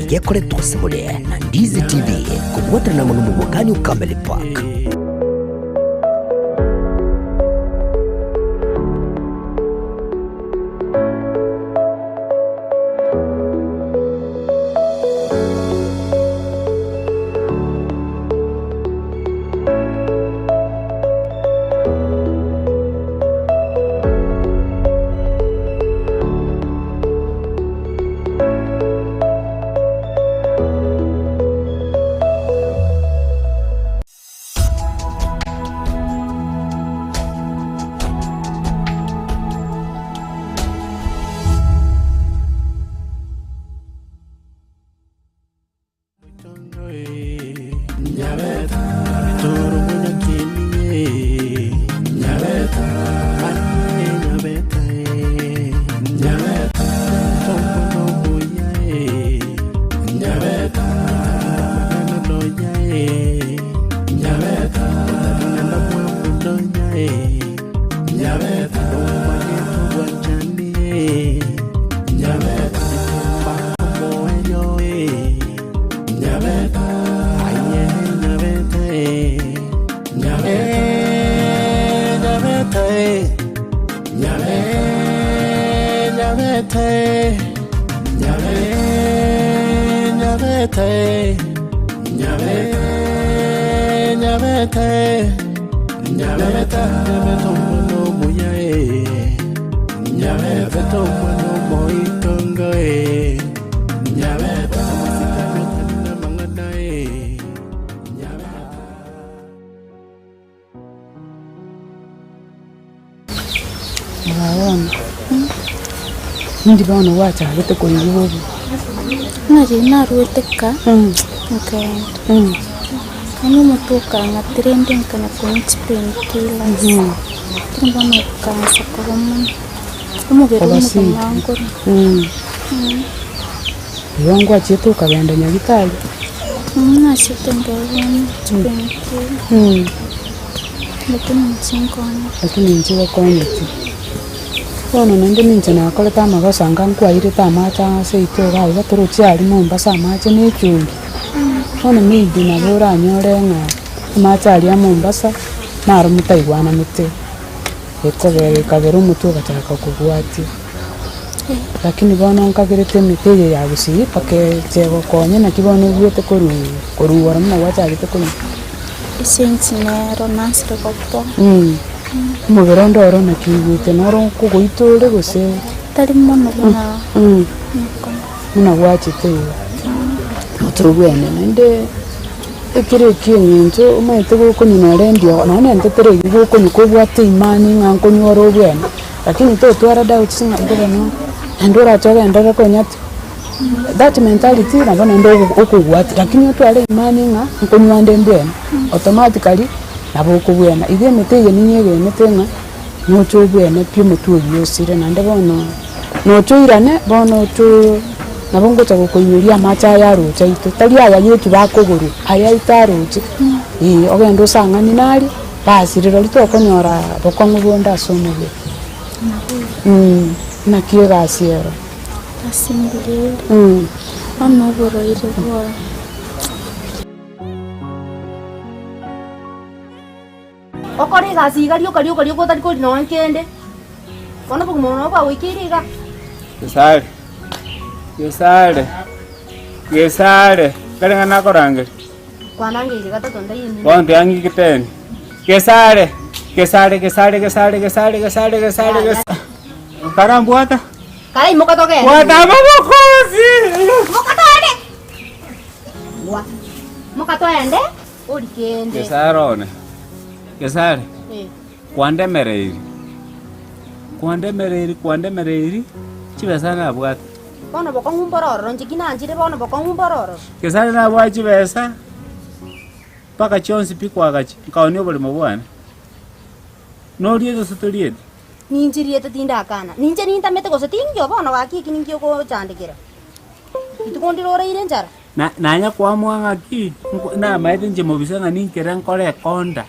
Ngiye kore tusimule na Ndizi TV kubwata na munu mugani ukamele park. Nyabeta, toro muna kini. Nyabeta, Nyabeta, Nyabeta, tomo boya. Nyabeta, loya. Nyabeta, nanda mwapo loya. Nyabeta, loya wachani. Nyabeta, bako moyo. Nyabeta. Ndi bana wacha bete ko yiwobi na rueteka okay kanu mutuka nga trending kana ko spring kila timbona kansa ko bomu umugero mukango yongo acheto kabenda nyagitali na chitengani spring kila lakini nchiwa koneti kono nende ninjana akole tama gasanga nkwaire tama cha seito ga batoro cyari Mombasa amache n'ecyungi kono midi na bora nyorenga amache ari ya Mombasa naro mutaigwana mute ekobere kabero mutu gataka kugwati lakini bono nkagirete miteje ya Gusii pake chego konye na kibono gwete koru wara mna wacha gite kono isensi ne romansre koppo mugerondo oro na kiwite noro kugoitore gose tari mono na muna wachite mutugwene nende ekire kinyenzo umaite gukonyina rendio na nende tere gukonyiko kubwate imani nganko nyoro bwene lakini to twara dawo tsinga ngobeno ndora toga ndora konyati that mentality na bana ndo okugwati lakini twara imani nga nkonywande mbwene automatically nabo kubwena ide meteye ninyege metenga nocho bwene pyo mutu yosire nande bono nocho irane bono to nabongo cha kokoyiria macha ya rocha ito tali aya yetu bakoguru aya itaroche ogendo sanga ninali basi rero litokonyora bokongo bonda somobe na kiyo gasiero asimbire ono boro ire bora okore gasigario kario ko tari ko no nkende kono bugumono kwa wikiriga Gesare kare na korange kwanangire gatatu ndayini bonde angi kiteni Gesare karambuata kare imoka toke wata mabokozi mokatone wa mokatoende urikende Gesare kwandemereri chibesa na bwata bono bokongumbororo njikina njire bono bokongumbororo Gesare na bwa chibesa paka chonsi pikwagachi kaoni obulimo bwana noriye sotoliye ninjiriete tindakana ninje nintamete gose tingyo bono wakiki ningyo ko chandikira itukondiro ire njara nanya kwa mwanga ki na maite nje mobisanga ninkera nkore konda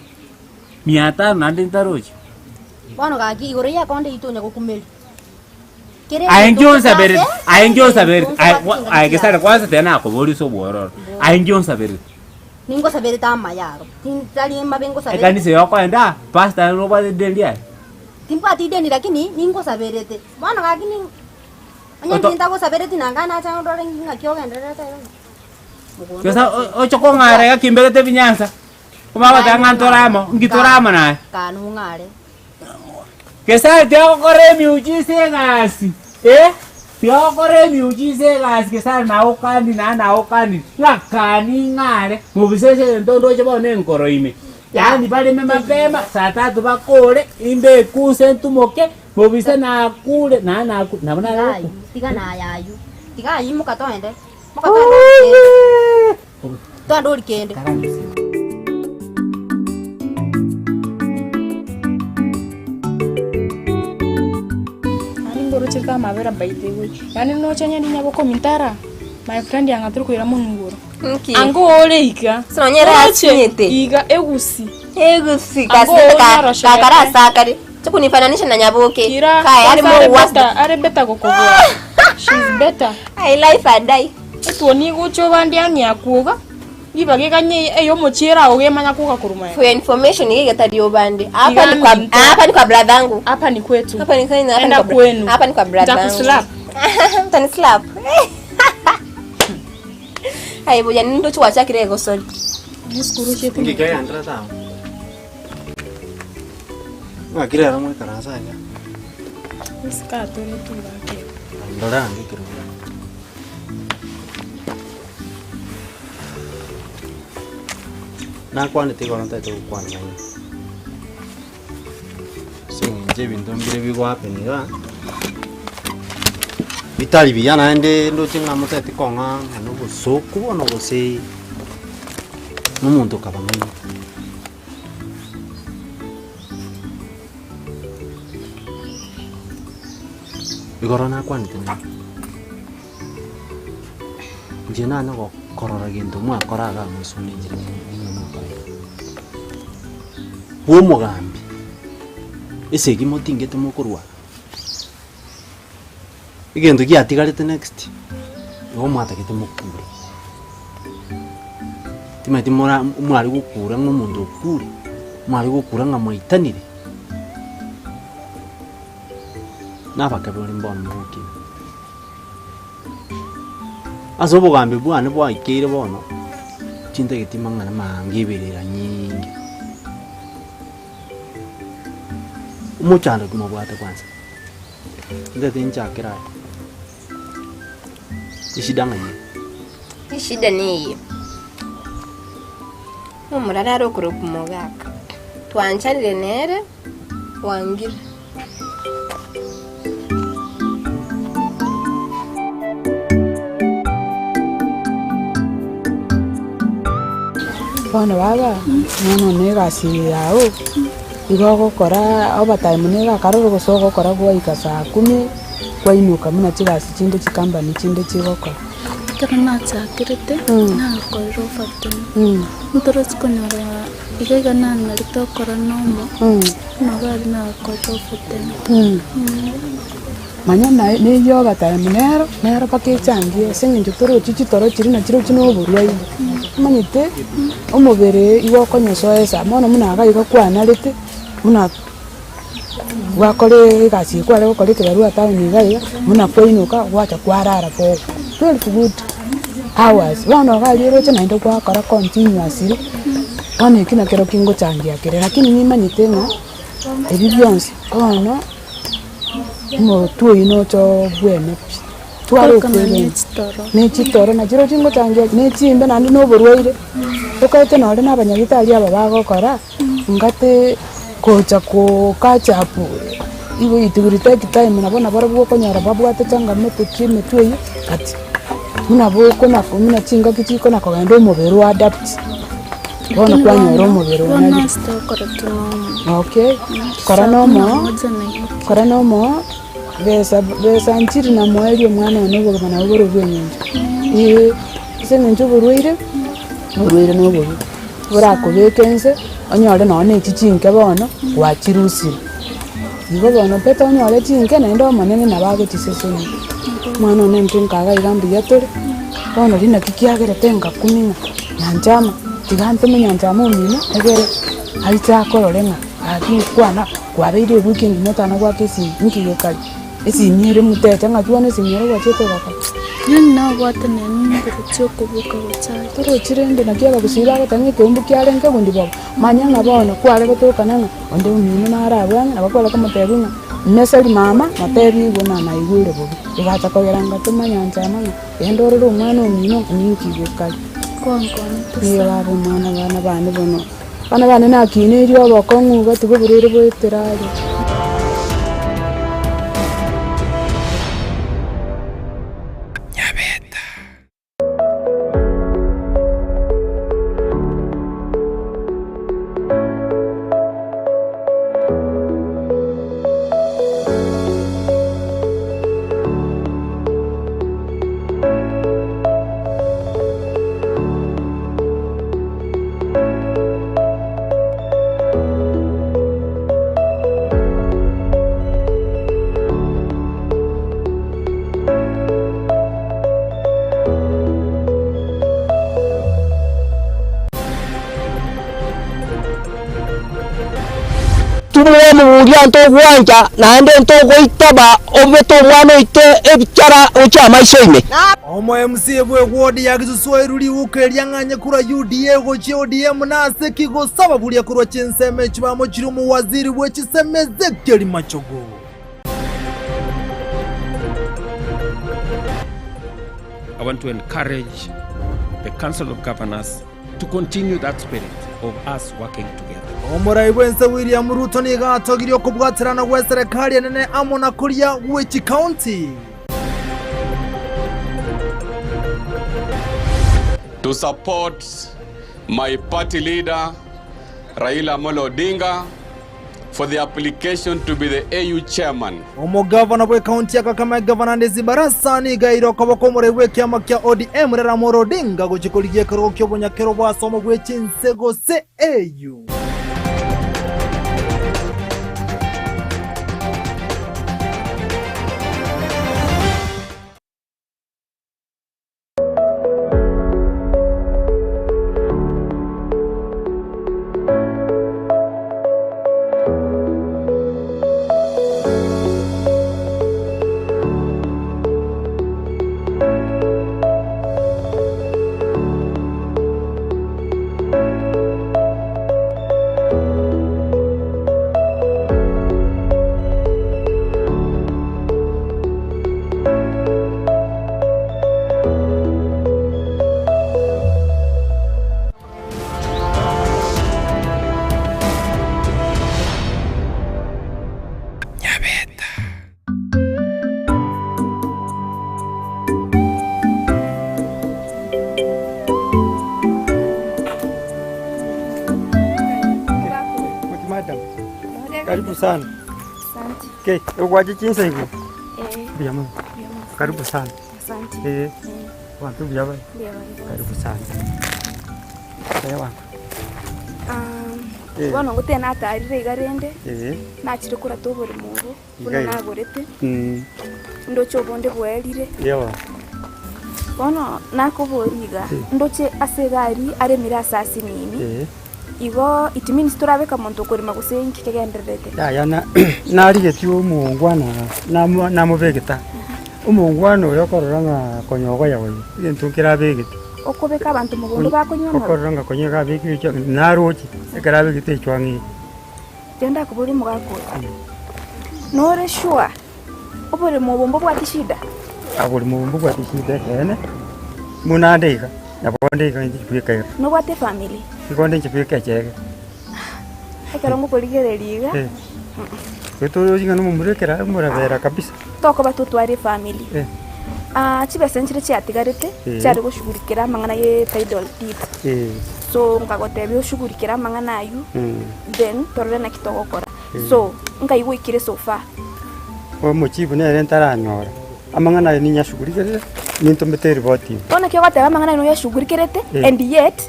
500 nandi ntarochi bono gaki igore ya konde itonya gukumeli Aingionsa beri. Ai kisara kwanza tena akobori so bwororo. Aingionsa beri. Ningo sabere tama yaro. Tintali mabengo sabere. Kanisa yako enda pasta no ba dendia. Timpa tideni lakini ningo sabere te. Bwana lakini anya tinta ko sabere tinangana cha ndo renga kyo gendera ta. Kesa ochoko ngare ya kimbele te binyansa. Kuma tangan toramo, ngitorama na. Kanu ngare. Kesa te okore miujize ngasi. Tio kore miujize ngasi kesa na okani. Lakani ngare. Mubisese ndondo chebo nenkoro ime. Yani pale mapema saa 3 bakole imbe kuse ntumoke mubise na kule na bana Yayu, tiga na yayu. Tiga yimu katoende. Mokatoende. Tondo likende. Ngoro chika mavera baite we. Yani no chanya ni nyabo komintara. My friend yanga turu kuira mununguro. Ango ole ika. Sononyera asinyete. Iga egusi. Egusi kasika kakara sakari. Tukunifananisha na nyaboke. Kaya ari mo wasta are beta kokogora. She's better. I life and die. Tuoni gucho bandi ani akuga. Ibage kanye eyo mochira ogemanya kuga kuruma. For information yeye getadio bandi. Hapa ni kwa brother yangu. Hapa ni kwetu. Hapa ni kaina hapa ni kwenu. Hapa ni kwa brother yangu. Nitakuslap. Utanislap. Hai boja nindo chwa chakire go sorry. Niskuruche tu. Ngikaya andra ta. Ngakira ramwe karasa ya. Ska tu ni tu bake. Ndora ngikiro. Na kwani tiko nta to kwani ngai. Sinje bintu mbire bigwa peni ba. Vitali biyana ende ndo tinga mutete konga no busoku no bose. Mumuntu kabangai. Bigorona kwani tena. Jena no korora gintu mwa koraga musuni njire mu wo mugambi ese gimotingete mukurwa igendo giatigarite next wo mwatakete mukure timati mwari gukura nk'umuntu ukure mwari gukura nka mwitanire nabakabiri mbona muki azo bugambi bwane bwaikire bono chinte gitima ngana mangibirira nyingi umuchando kumabwata kwanza ndete nchakira ishidanga ye Ishida ni umurara ro kuro kumugaka twancharire nere wangira Bana baba mwana negasi yao igogo kora overtime nega karoro gusoko kora kwa ikasa 10 kwa inuka muna chigasi chinde chikamba ni chinde chigoko karena sakirete na koiro fatun terus konyara igaiga na ngalito kora nomo naga na koiro fatun manya na ne yo overtime nero pakechangie senginjo toro chichitoro chiri na chiro chino burwai manyite omubere igoko nyosoesa mono muna ga igokwana lete muna wakore gasi kwale gukore kibarua tauni gaiga muna kwinuka gwacha kwarara po 12 good hours wana gali roche na ndo kwa kara continuously wana kina kero kingo changia kire lakini mimi nitenga ebibyonse ono mo tu ino cho bwene twaro kwene ne chitoro na jiro kingo changia ne chimbe na no borwaire ukaite na na abanyagitari aba bagokora ngate kocha ko kachapu ibo itigurite time nabona barabwo konyara babwate changa meto chime tuyi ati muna boko na muna chinga kichiko na kagendo mubero adapt bona kwanyoro mubero na okay korano mo besa nchiri na mweli mwana onego bana uboro bwenye senge njuburuire no buru bura ko bekense onyore no ne chichinke bono wachirusi Igo bono pete onyore chinke naende omonene nabagotiseseni. Mwana one ntinkaga igambi yatore. Bono rina kikiagerete ngakuming'a. Nyanchama. Tiganteme nyanchama omino egere. Aita akorore ng'a. Ati kwana kwabeire weekend motana kwa kesi nkigekali. Esi nyere mutete ng'atuane sinyere gwachete baka. Nyoni nabwate neni ngurutio kubuka gochai. Toro chirende na kiaga kusira gatange kumbu kiarenge bundi baba. Manyanga bono kware gotoka nanga. Onde umino nara bwana nabakola kama tebunga. Mesali mama matebi bona na igure bobi. Igacha kogeranga tumanyanchama. Endororo umwana omino nkigekali. Niyo babo mwana bana bono. Bana nakine iri abakongu batigo burere bweterare. Nyabeta. Tumuwe mubulia ntogwanja naende ntogoitaba obeto mwana ite ebichara ocha maisoime. Omo MC bwe wodi ya Gusii eruri ukeria nganye kura UDA gochi ODM nase kigosaba bulia kurwa chinseme chibamo chiri mu waziri bwe chisemeze keri machogo. I want to encourage the Council of Governors to continue that spirit of us working together. Omuraiwense William Ruto ni gatogirio kubwatirana gwe serikali nene amona kuria Gusii County. To support my party leader Raila Amolo Odinga for the application to be the AU chairman. Omo governor bwe county akakama governor Ndizi barasani gairo kabako murewe kyama kya ODM Raila Amolo Odinga gochikoligie kero kyo bonyakero bwasomo bwe chinsego se AU. Karibu sana. Asante. Okay, uwaje chinsa hivi? Biamu. Karibu sana. Asante. Wantu biamu. Karibu sana. Ewa. Bono gutena atarire igarende. Nachire kura tobore mungu. Buna nagorete. Ndocho bonde bwerire. Ewa. Bono nakoboriga. Ndoche asegari are mirasasi nini. Igo it means turabeka muntu kurima gusenki kegenderete. Ya narigeti umungwana namubegeta. Umungwana yokororanga konyogo yawe. Into kirabegeti. Okobeka abantu mugundu bakonyona. Okororanga konyoga beki cyo narochi. Ekarabegete chwangi. Tenda kuburi mugako. Nore sure. Obore mubombo bwatishida. Aburi mubombo bwatishida ene. Munandeka. Nabondeka ndikuyeka. No wate family. Ngonde nchipika cheke. Ekarongo poligereriga. Kweto jinga no murekera muravera kabisa. Toko batutware family. Chibe senchire cyatigarete cyari gushugurikira mangana ye title deed. So ngagotebyo shugurikira mangana ayu. Then torre na kitogokora. So ngayigwikire sofa. Omuchibu ne rentaranyora. Amangana ni nyashugurikire ninto meteri boti. Ona kyo gateba mangana no yashugurikirete and yet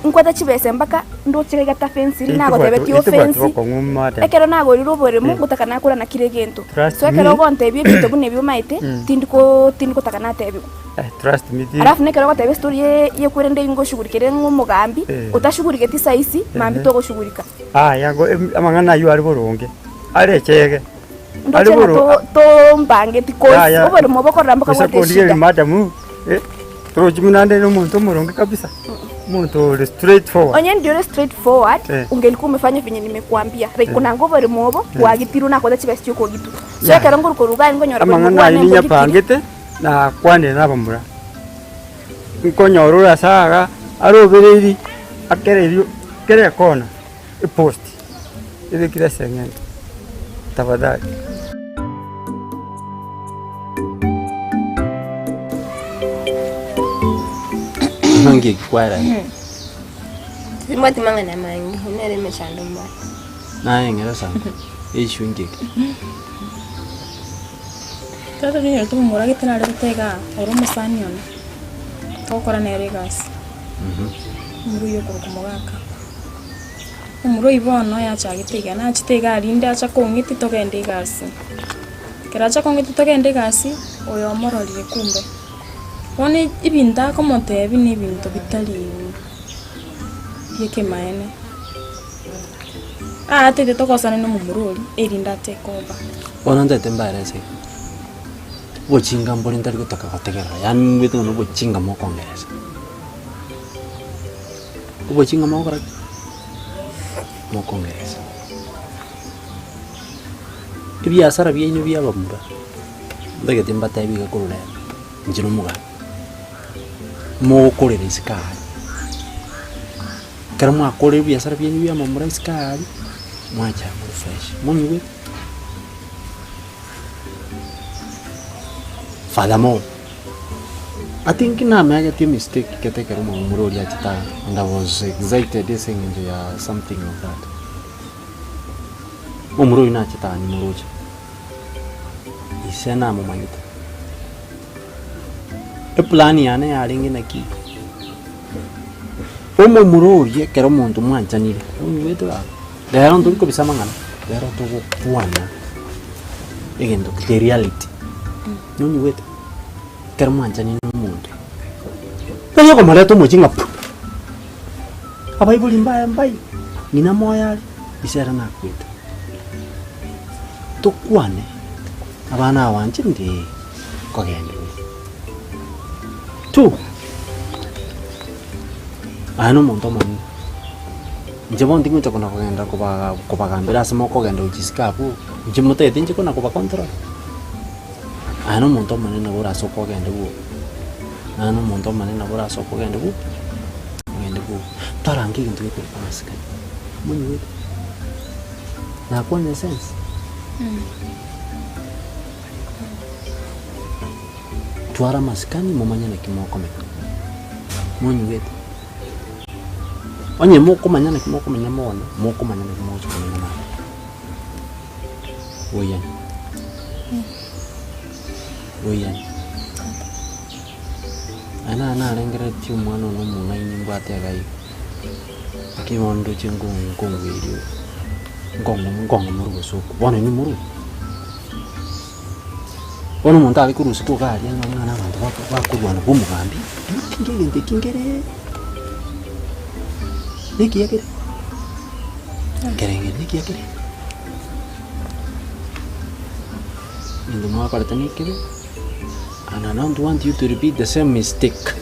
nkwata chibese mpaka ndocheka gata fence na gotebetio fence ekero na goriro boremo gutaka na kura na kire gento so ekero gontebie bito bune bio maite tindiko taka na tebio trust me alafu nekero gotebe story ye kurende ngo shugurikere ngomugambi utashugurike ti saisi mambi to goshugurika yango amangana yu ari boronge arechege ari boro to mbange ti ko obere moboko rambo kwa teshika madamu trojimunande no muntu moronge kabisa muntu straight forward onye ndio straight forward ungelikuwa umefanya venye nimekuambia like kuna ngovo removo wagitiru na koda chibesi cyoko gitu so ekero nguruko rugani ngonyora kwa mwana ni nyapangete na kwande nabamura nkonyorura saga arobereri akererio kere kona post ile kila sengene tafadhali mangi kwara Simati mangana mangi nere meshando mba na ngera sana ishungi Tata ni tu mura gitana ari gutega oro musani ona okora nere gas muru yo kuruka mugaka muru ibono ya chagitega na chitega arinda acha kongiti togende gas keracha kongiti togende gas oyo mororire kumbe Wone ibinda como tebi ni bintu bitali yeke maene. Ate de tokosana no mumuroli erinda tekoba. Wona ndete mbare se. Bochinga mbori ndari gutaka gategera. Yani bitu no bochinga mo kongereza. Bochinga mo kora. Mo kongereza. Ibya sara bya ino bya bamura. Ndage temba tabi ga kurule. Njino muga. Mo korera isikari karamo akore biasara byenyu bya mamura isikari mwacha mu fresh munyiwe fadamo I think na mega team mistake kete karamo murori atita and I was excited saying into something of that murori na atita ni muroja isena mo manyita e plan yana yaringi naki omo murori kero muntu mwanchanire wetu lero ndo ko bisama ngana lero to kuana egendo the reality noni wetu kero mwanchanire muntu peyo ko mara to mujinga abai buli mbai nina moya isera na kweta to kuane abana wanje ndi ko gende tu ano muntu mani njebo ndingo chakona kugenda kubagambira asimo kugenda uchiskapu njimo tete nje kona kuba control ano muntu mani na bora so kugenda bu ano muntu mani na bora so kugenda bu ngende bu tarangi ndu ko paska muni wetu na kwa sense tuara maskani momanya na kimoko me muni wetu onye moko manyana kimoko menya mona moko manyana kimoko menya mona oyan ana lengere tiu mwana no muna ini mbate gai kimondo chingo ngongwiri ngongo muru soko bona ni muru ono muntu ali kurusi to gali ngana abantu bakurwana bumugambi kingere Niki yakire. Kerenge niki yakire. Indu mwa para tani kire. And I don't want you to repeat the same mistake.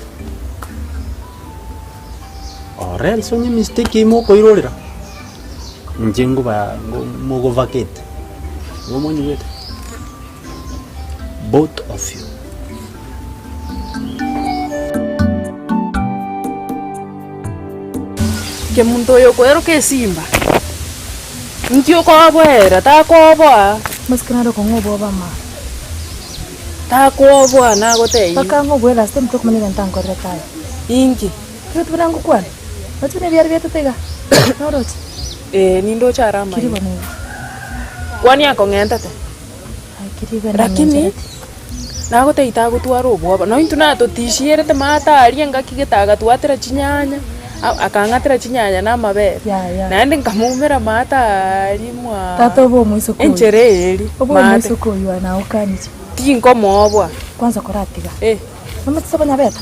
Or else only mistake mo ko irorera. Njengo ba mo go vacate. Wo mo nyuet. Both of you. Ke muntu yo kwero ke simba nkyo ko bwera ta ko bwa maskana ko ngobo ba ma ta ko bwa na go te paka ngobo la stem to kumani ntan ko reta inki kret brangu kwan watu ne biar biar tega norot ni ndo chara mai kiri bane kwani ako ngenta te ai kiri bane lakini na go te ita go twaro bwa no intu na to tishiere te mata ari ngaki getaga twatira chinyanya akangatira chinyanya na mabere naende nkamumira mata rimwa tata bo mwiso ko enchereri obo mwiso ko ywa na ukanichi tinko mobwa kwanza koratiga mama tsaba Nyabeta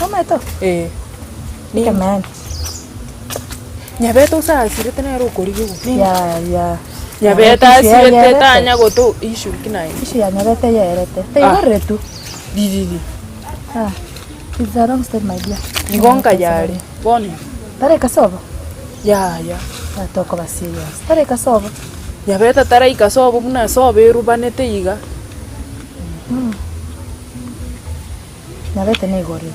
mama eto ni kaman Nyabeta usasire tena ro korigo ya Nyabeta sirete tanya goto ishu kinai ishu ya Nyabeta ya erete te tu di it's a wrong step my dear nigonka yale boni tare kasobo ya atoko basirias tare kasobo Nyabeta tare ikasobo muna sobe rubanete iga Nyabeta ne gore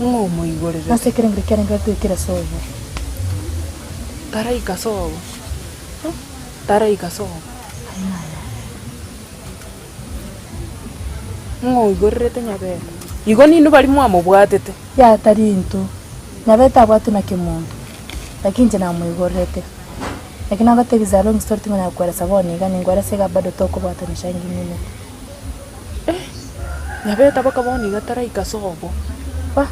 mo igore na se keren tu kira sobo tare ikasobo tare ikasobo ngo igore te Nyabeta igo ninu bali mwamo bwatete ya tari into Nyabeta bwatu na kimundu lakini jina muigorete lakini agate bizarro story tingo na kwera saboni gani ngwara sega bado toko bwata ni shangi mimi Nyabeta bakaboni gatara ikasobo ba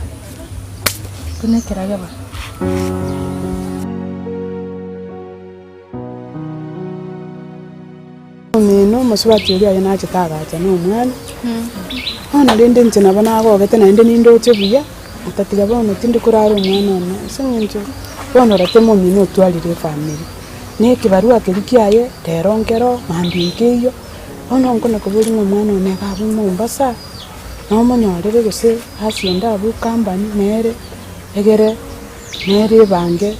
tunekera gaba no maswati yali yana chitagacha no mwana ana lende nchena bana gogete na ende nindo chebuya atatiga bono tindi kuraro mwana no senyenjo bono ratemo mino twalire family ne kibarua kirikiaye terongero mandinkeyo ono nkona kuburi mwana ne gabu Mombasa no monyarere gose asienda abu kambani nere egere nere bange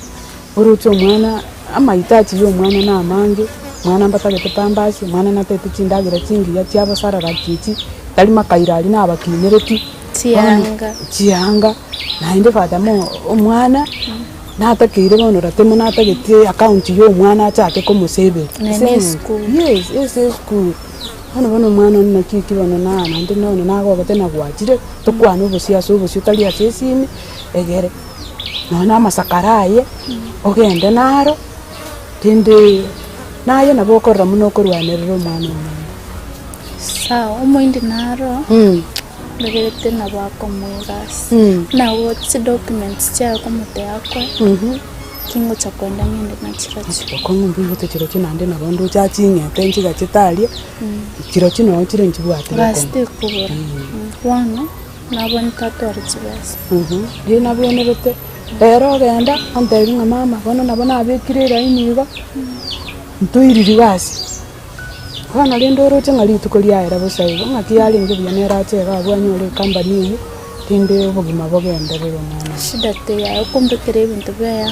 urucho mwana amaitachi yo mwana na mange mwana mbatagete pambasi mwana natete chindagira chingi ya cyabo sarara kici tari makairari na abakinereti chianga na inde fata mo umwana natakire bono ratemo natagete account yo mwana achake ko musebe yes school hano bono mwana na kiki bono na inde no na gogete na gwajire tukwana ubusia so ubusio tali asesimi egere no na masakaraye ogende naro tinde naye nabo korra muno korwanerero mwana sawa umuindi naro ndegerete nabako mwegas na what's documents chako mote yako kingo cha kwenda ngende na chirachi ko ngumbi gote chirachi nande nabondo chachingete nchiga chitalie chirachi no chire nchibwate baste kubura wana nabone tato archibas ndi nabonerete rero genda anteri nga mama bono nabona abekirira iniga ntuiriri basi hana lendo roche ngali tukolia era bosaigo ngakiyali ngibya nera chega abwanyore company yi tinde obugima bogenda rero mwana shida te ya kumbekere ibintu bya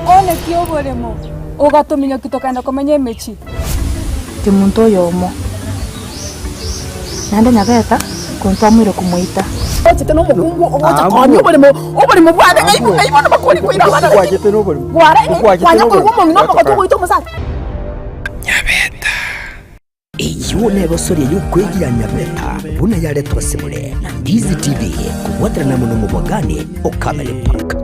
One kioboremo ugatuminya kitokana kumenya mechi kimuntu yomo nande Nyabeta kuntu amwire kumuita Chete no mukungu ogocha konyo oborimo bwade ngai bona bakori kwira bana kwa chete no oborimo bwara kwanya ko gumo ngino ko tugoito musaka Nyabeta iyo nebo sori y'ukwegira Nyabeta buna yale twasemule na Ndizi TV kuwatana na muno mubwagane okamele paka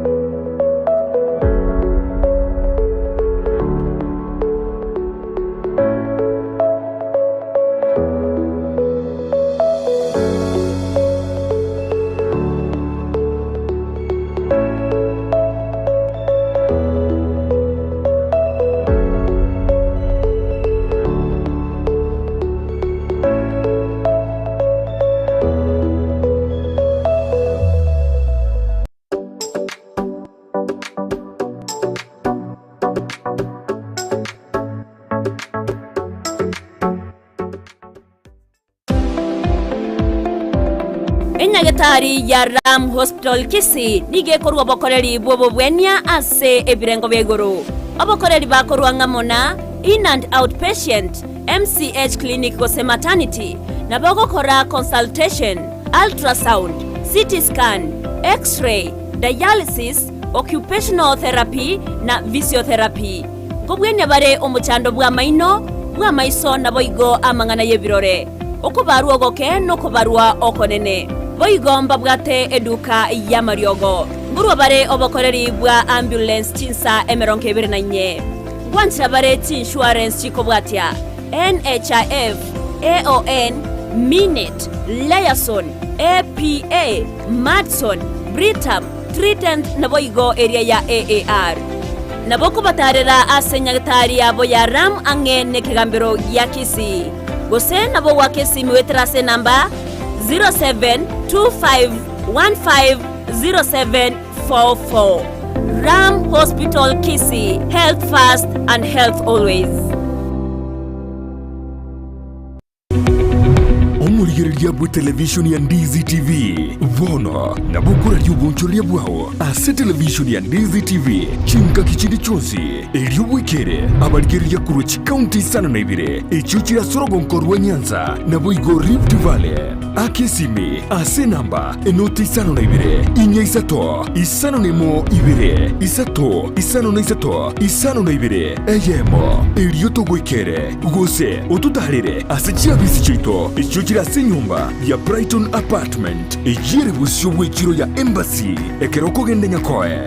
Nyabetari ya Ram Hospital Kisii nigekorwa bokoreri bwobo bwenia ase ebirengo byegoro obokoreri bakorwa ngamona in and outpatient MCH clinic gose maternity na bagokora consultation, ultrasound, CT scan, x-ray, dialysis, occupational therapy na physiotherapy. Kobwenya bare omuchando bwa maino bwa maiso na boigo amangana yebirore okubarwa goke no kubarwa okonene boigomba bwate eduka ya mariogo ngurwa bare obokoreri bwa ambulance chinsa emeronke birenanye gwancha bare insurance chikobwatia NHIF, AON, Minute, Liason, APA, Madson, Britam, Trident na boigo area ya AAR. Naboko batarera asenyagtari yabo ya Ram ange nekigambiro ya Kisii. Gose nabo wake simu wetrase namba 0725150744. Ram Hospital Kisii. Health first and health always. Omurigereria bwa television ya Ndizi TV vono na bukura ryubunchuria bwao ase television ya Ndizi TV chinka kichindi chonsi eriobwekere abarigereria kuruchi county sana na ibire echuchira sorogonkorwa Nyanza na boigo Rift Valley akesimi ase namba enoti sana na ibire inya isato isano nemo ibire isato isano na isato isano na ibire eyemo erioto gwekere gose otutarire ase chiabisi chito echuchira se nyumba ya Brighton apartment ejire busyo bwechiro ya embassy ekeroko gende nyakoe.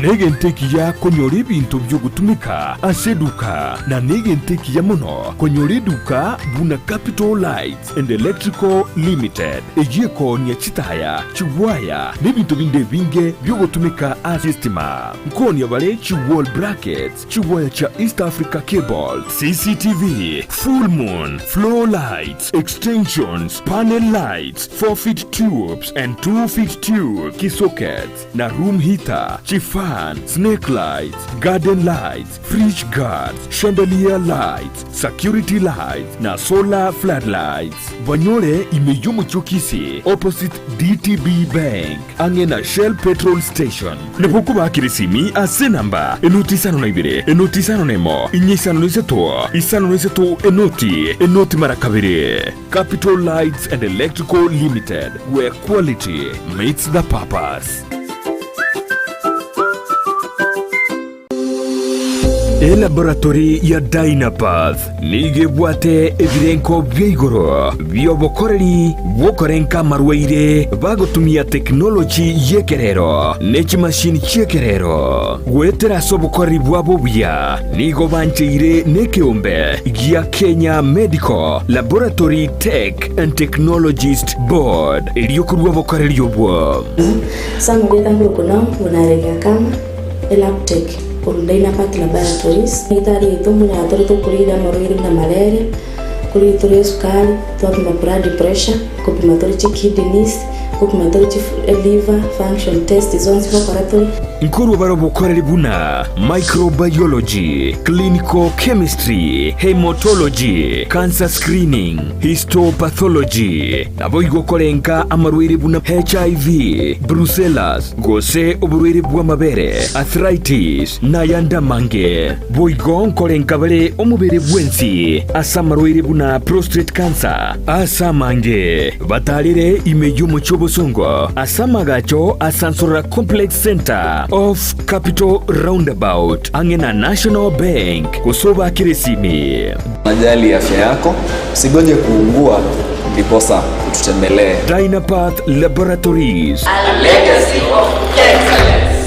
Negenteki ya konyori bintu byo gutumika aseduka na negenteki ya mono konyori duka buna Capital Lights and Electrical Limited ejeko nya chitaya chibwaya nebintu binde binge byo gutumika asistima nkoni abale chiwall brackets chibwaya cha East Africa Cable, CCTV, full moon, floor lights, extensions, panel lights, 4-feet tubes and 2-feet tube kisockets na room heater chifa snake lights, garden lights, fridge guards, chandelier lights, security lights na solar floodlights. Banyore imeyomo chokisi opposite DTB Bank angena Shell petrol station. Nebukuba kirisimi ase namba enoti sano na ibire enoti sano nemo inye sano niseto enoti marakabire. Capital Lights and Electrical Limited, where quality meets the purpose. Laboratory ya Dynapath nige bwate evirenko byeigoro byobokoreri bokorenka marwaire bagotumia technology yekerero nechi machine chekerero gwetera sobokori bwabo bya nigo bancheire nekeombe gia Kenya Medical Laboratory Tech and Technologist Board eliyokurwa bokoreri yobwo samugeta ngukuna unarega kama elaptech Dynapath Laboratories itari itumu ya tori tukurira marwiri na malaria kuri tori sukari twapima blood pressure kupima tori kidneys kupima tori liver function test zonse laboratory nkuru barobokoreri buna microbiology, clinical chemistry, hematology, cancer screening, histopathology nabo igokorenka amarwiri buna HIV, brucellosis gose oburwiri bwa mabere, arthritis na yanda mange boigon korenka bare omubere bwensi asa marwiri buna prostate cancer asa mange batalire imeyo muchobosongo asa magacho asansora complex center of Capital Roundabout angena National Bank kusoba kiresimi. Najali afya yako, usigonje kuungua ndiposa ututembelee. Dynapath Laboratories, a legacy of excellence.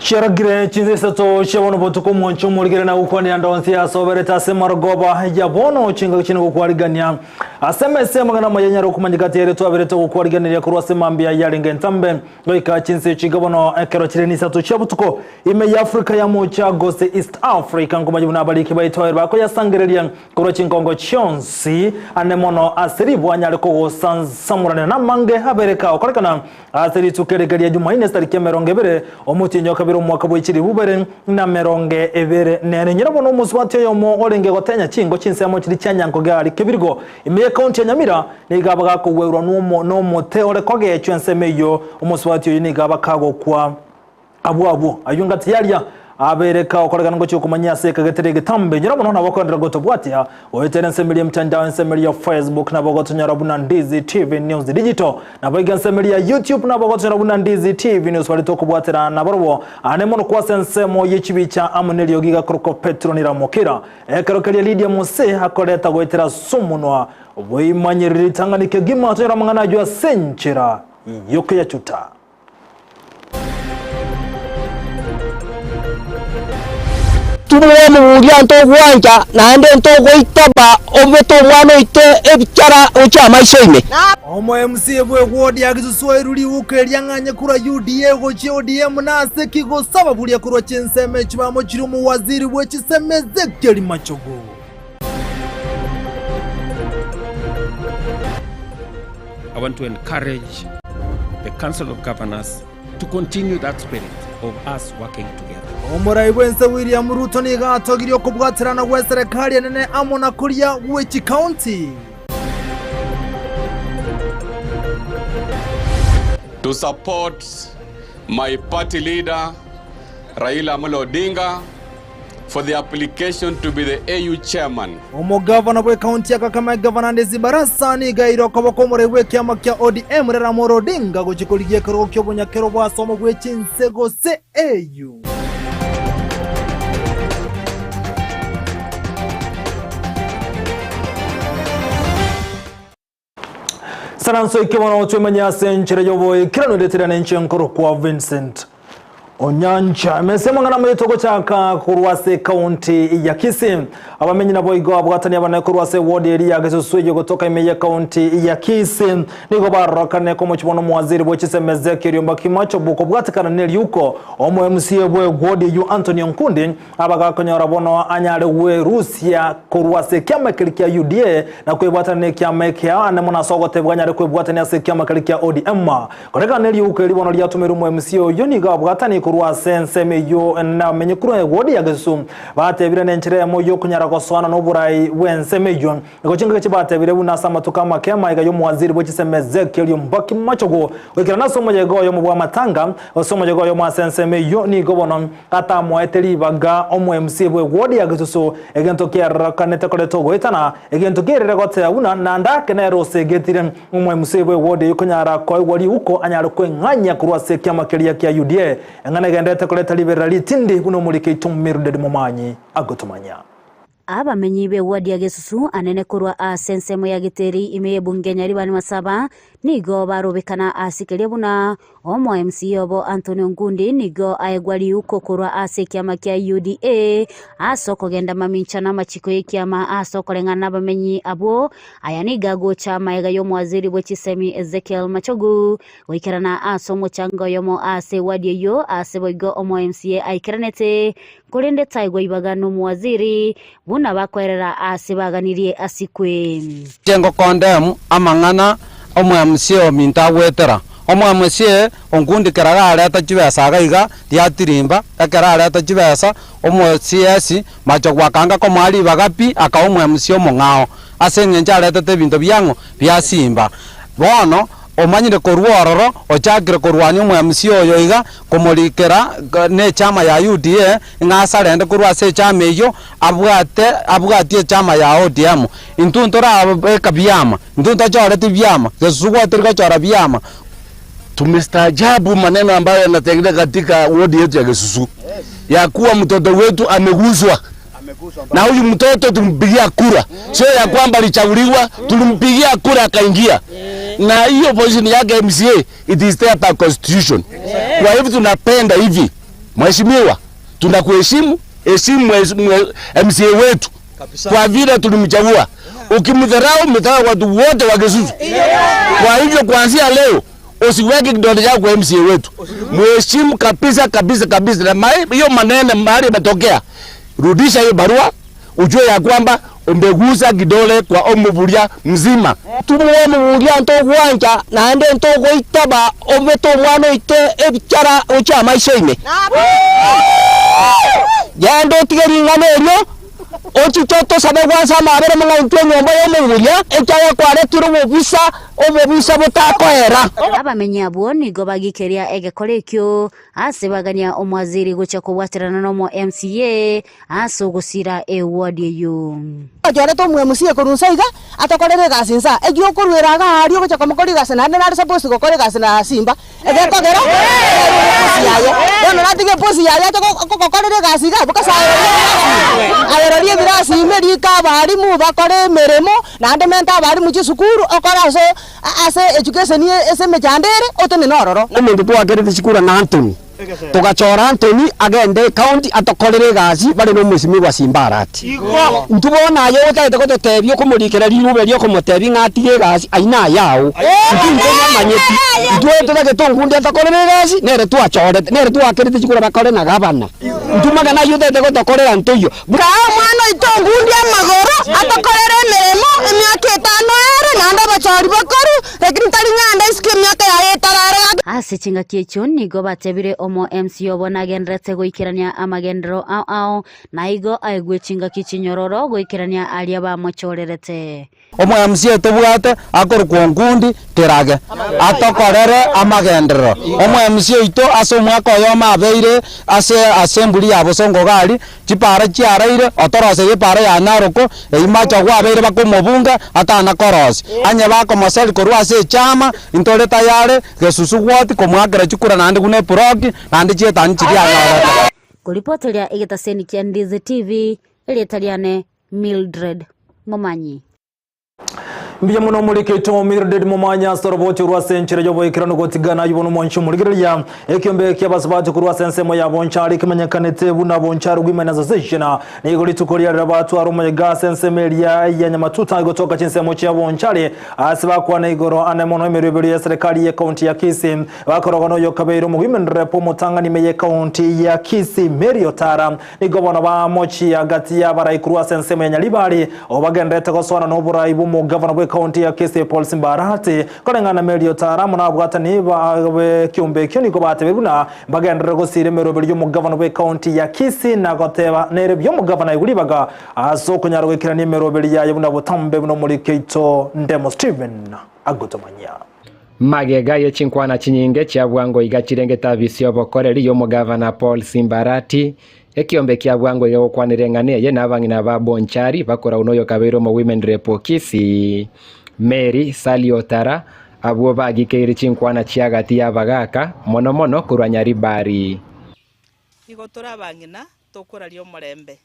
Sharagire chinze sato shabono botuko mwancho muligire na ukwani andonsi asobereta semarogoba yabono chinga chino kukwariganya asemese magana mayanyaro kumanyigati yere twabereta kukwariganya kurwa semambia yalinga ntambe goika chinse chigabono ekero chireni sato shabutuko ime ya Afrika ya mocha Gusii East Africa ngomaji bunabaliki bayitwaye bako yasangereria kurwa chinkongo chonsi anemono asiribu anyale ko samurane na mange habereka okorekana asiri tukeregeria Jumaine tariki 20 omutinyo kabiro mwaka bw'ikiri bubere na meronge ebere nene nyirabono muswatyo yomo orenge gotenya chingo chinsemo kiri cyanyanko gari kibirgo imiye county ya Nyamira nigabaga ko werwa no mote ore koge cyensemeyo umuswatyo yinigaba kago kwa abu ayunga tiyarya abereka okoragana ngo cyokumanya seka gaterege tambe nyirabono nabakondera gotobwatia oyetere nsemeli mtandao nsemeli ya Facebook nabagoto nyarabuna Ndizi TV News Digital nabaga nsemeli ya YouTube nabagoto nyarabuna Ndizi TV News walito kubwatera nabarbo anemono kwa nsemo yichibicha amuneli yogiga kroko Petro niramokira ekerokeli Lydia Mose hakoreta goitera sumunwa boimanyiriri tanganike gima tera mangana jwa senchira yoke ya chuta Tumwe mulia nto gwanja na ende nto goitaba obeto mwana ite ebichara ocha maishaime omo MC bwe wodi ya Gusii ruli ukeria nganye kura UDA gochi ODM nase kigosaba bulia kurwa chinseme chibamo chiri mu waziri bwe chisemeze keri machogo I want to encourage the Council of Governors to continue that spirit of us working together. Omurai wense William Ruto ni gatogirio kubwatirana gwe serikali nene amona kuria Gusii County. To support my party leader Raila Amolo Odinga for the application to be the AU chairman. Omo governor bwe county ya Kakamega governor Ndizi barasa ni gairo koboko murewe kyama kya ODM Raila Amolo Odinga gochikoligie kero kyobonya kero bwasomo bwe chinsego se AU. Saranso ikiwana otumenya senchire yobo ikirano letera nenche nkoro kwa Vincent Onyancha mesema ngana mwitoko chaka kurwase county ya Kisii abamenyi nabo igo abwatani abana kurwase ward area Gusii gotoka ime ya county ya Kisii nigo barakane ko mukibono mwaziri bwo kisemeze kiriomba kimacho buko bwatakana neli uko omo MC bwe ward yu Anthony Nkundi abaga konyora bono anyale we Russia kurwase kyama kilikia UDA na kwebwatane kyama kya anemona sogote bwanyale kwebwatane ase kyama kilikia ODM koreka neli uko elibono lyatumeru mu MC yo nigo abwatani kurwa senseme yo na menyekuru wodi ya Gusii batebire nenchire moyo kunyara koswana no burai wenseme yo ngochinga kibatebire bunasa matuka makema igayo mwaziri bwo kisemeze kelyo mbaki machogo wekira naso moyego yo mubwa matanga osomo jego yo masenseme yo ni gobono ata moeteli baga omo MC bwo wodi ya Gusii egento kera kanete koleto goitana egento kerere gote una nanda kenero segetire omo MC bwo wodi kunyara ko wali uko anyara ko nganya kurwa sekyama kelia kya UDA gendete koleta liberali tindi buno mulike itumirde mumanyi agotomanya abamenyi be wadi ya Gusii anene kurwa asensemo ya giteri ime bunge nyari bani masaba nigo barobekana asikelia buna omo MC yobo Anthony Nkundi nigo aegwali uko kurwa asekyama kya UDA asoko genda maminchana machiko yekyama asoko lengana bamenyi abo ayaniga go chama egayo mwaziri bwe kisemi Ezekiel Machogu wikirana asomo chango yomo ase wadi yo ase boigo omo MCA aikiranete kurende taigwa ibagano mwaziri buna bakwerera ase baganirie asikwe jengo kondem amangana omo MCA minta wetera omo MCA Nkundi keraga aleta chibesa gaiga diatirimba ekera aleta chibesa omo CS Machogwa kanga ko mali bagapi aka omo MCA mongao asenge njaleta te bintu byango bya simba bono omanyire korwororo ochakire korwanyo mu MC oyo iga komulikera ne chama ya UDA ngasarende kurwase chama eyo abwatie chama ya ODM intuntora ekabyama intunta chora tibyama zesuwa tirika chora byama. Tumestaajabu maneno ambayo yanatendeka katika wodi yetu ya Gusii ya kuwa mtoto wetu ameguswa na huyu mtoto tumpigia kura, sio ya kwamba alichaguliwa, tulimpigia kura akaingia. Na hiyo position yake MCA it is there by constitution. Kwa hivyo tunapenda hivi Mheshimiwa, tunakuheshimu, heshimu MCA wetu kwa vile tulimchagua. Ukimdharau mtaka watu wote wa Gusii. Kwa hivyo kuanzia leo usiweke kidole chako kwa MCA wetu. Mheshimu kabisa. Na hiyo maneno mahali imetokea. Rudisha hiyo barua, ujue ya kwamba umegusa kidole kwa omubulia mzima. Tumuwe mubulia ntogwanja na ende ntogoitaba obeto mwana ite ebichara ocha maishaine. Yando tigeringa neryo ochichoto sabegwansa mabere mangauntwe nyomba yomubulia echaye kware turu obubisa butakoera. Abamenyi abo nigo bagikeria egekorekyo asebagania omwaziri gucha kubwatirana no MCA asogusira eward eyo. Ajore to mwe MCA kurusaiga atakorere gasinsa egyo kurwera gari gucha komukori gasina nari supposed gukore gasina Simba egekogera yaye bono natige posi yaye kokorere gasiga bukasa ayerorie birasi merika bari mu bakore meremo nande menta bari mu cisukuru okora so ase education ese mejandere otene nororo umuntu twakerete cikura na Anthony tugachora Anthony agende county atokorere gazi bari no musimi wa Simbarati ntubona yo utete ko tebyo kumurikira rirube ryo kumutebya ngatige gazi aina yao ntingo manyeti ntwe tutake tongunde atokorere gazi nere twachore nere twakerete cikura bakore na gabana ntumaga na yo tete ko tokorera ntoyo ka mwana itongunde amagoro atokorere meremo emyaka 5 ere nanda bachori bakoru lakini tari nyanda iske myaka ya 8 asichinga kiecho nigo batebire omo MC obonagendrete goikirania amagendero ao na igo aigwechinga kichinyororo goikirania aria bamochorerete omo MC tobwate akor kuongundi terage atokorere amagendero omo MC ito asomwa koyo mabeire ase assembly yabo songo gari chipara chiaraire otorose yepara ya naroko eimacha gwabeire bakomobunga atana korosi anye bakomoseli korwa ase chama intore tayare Gusii gwati komwakira chikura nandi gune progi nandi chetani chikianyora kuripoteria igetaseni kia Ndizi TV ilietaliane Mildred Momanyi. Mbija muno muliketo Mildred Momanya soroboti rwa senchere yo boyikirano gotigana yubono moncho muligiria ekyombe kyabasabati kurwa sensemo ya bonchari kimenyekanete buna bonchari gwimena zozeshina nigoli tukoria rabatu aroma ya sensemeria ya nyamatuta gotoka chinsemo cha bonchari asiba kwa na igoro anemono emereberi ya serikali ya county ya Kisii bakorogono yo kabero mu women rep mutangani meye county ya Kisii Meriotara nigobona ba mochi agati ya barayikurwa sensemo ya Nyalibari obagendete gosona no burayi mu governor county ya Kisii Paul Simbarati korengana Meriotara munabwata niba kyombe kyo niko batebuna bagendere gosire meroberi yo mu governor county ya Kisii na goteba nere byo mu governor iguribaga asokunyara wekirani meroberi ya buna butambe buno muri Keito Ndemo Steven agotomanya magega yechinkwana chinyinge cha bwango igachirengeta visio bokoreri yo mu governor Paul Simbarati ekiombe kia bwango yo kwanirengane ye nabangina ba bonchari bakora unoyo kabero mu women rep Kisii Mary Saliotara abo bagikeire chinkwana chiagati ya bagaka mono kurwa Nyaribari igo turabangina tokora lyo murembe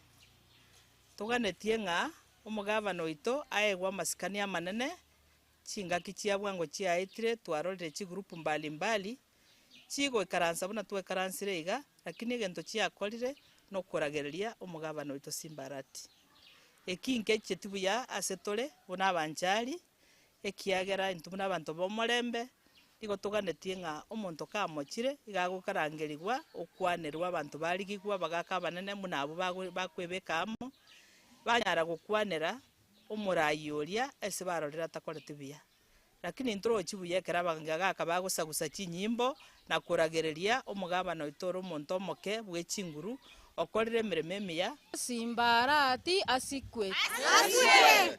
tuganetie nga umugavana oito aegwa masikania manene chingaki chia bwango chiaitire twarorere chi group mbali chigo ikaransa buna twekaransire iga lakini gento chiakorire no kuragereria umugavana oito Simbarati ekinke chetibuya asetore buna abanjari ekiagera intumuna abantu bomorembe igo tuganetie nga omonto kamochire igagukarangerigwa okwanerwa abantu barigigwa bagaka banene muna abo bakwebekamo banyara gukwanera omurayi oria ese barorera takorete biya lakini intro chibuye kerabanga gaka bagusagusa chinyimbo na kuragereria omugabana oitoro omonto omoke bwechinguru okorire mirememe ya Simbarati asikwe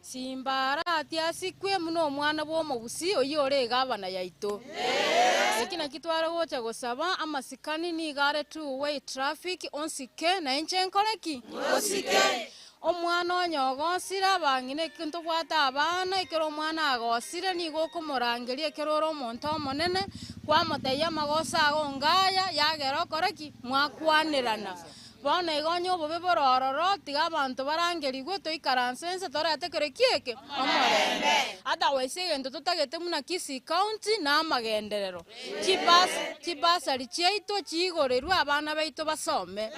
Simbarati asikwe muno omwana bwo Gusii oyore gabana yaito ekina kitwara gocha gosaba amasikani ni gare two way traffic onsike na enchenkoreki osike omwana onyogosira bangine kintu gwata abana ikero omwana agosire ni gokomorangeria keroro omonto omonene kwa moteya magosa agongaya yagera koreki mwakwanirana bono igonye obobe borororo tiga abantu barangerigwe toikaransense toretekere kieke omorembe otherwise egento totagete muna Kisii County na amagenderero chibasari chiaito chigorerwe abana baito basome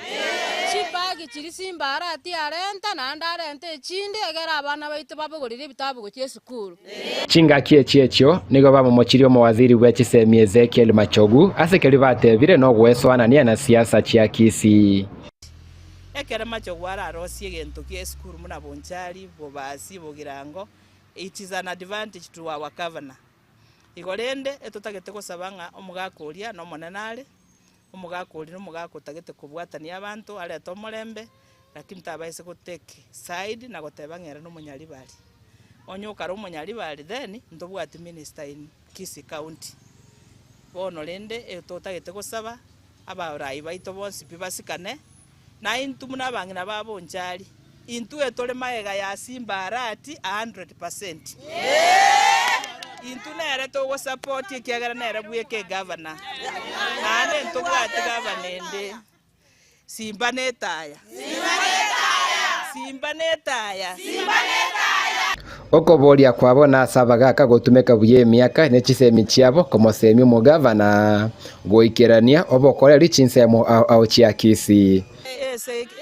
chibagi chiri simbarati arenta naende arenta echinde egera abana baito babegorire ebitabu gochia esukuru chingaki echiechio nigo bamomochirie omowaziri bwa chisemi Ezekiel Machogu asekeri batebire no gweswanania na siasa chia Kisii ekere Machogu ararosie egento kia esukuru muna bonchari bobasi bogirango. It is an advantage to our governor. Igorende etotagete gosabanga omugakoria no monenare omugakori no mugakotagete kubwatania abantu ale tomorembe lakini tabaise guteke side na gotebangera no munyaribari onyoka ro munyaribari then ndobwati minister in Kisii County bono rende etotagete gosaba abarai baito bonsi bibasikane na intu muna bangina babonjari intu etole maega ya simbarati 100%. Intu nere to go support ikiagara nere bweke governor. Nane nto bwati governor ende. Simba netaya. okoboria kwabona asabaga akagotumeka buye miaka nechisemi chiabo komosemi omugavana goikerania obokoreri chinsemo ao chia Kisii.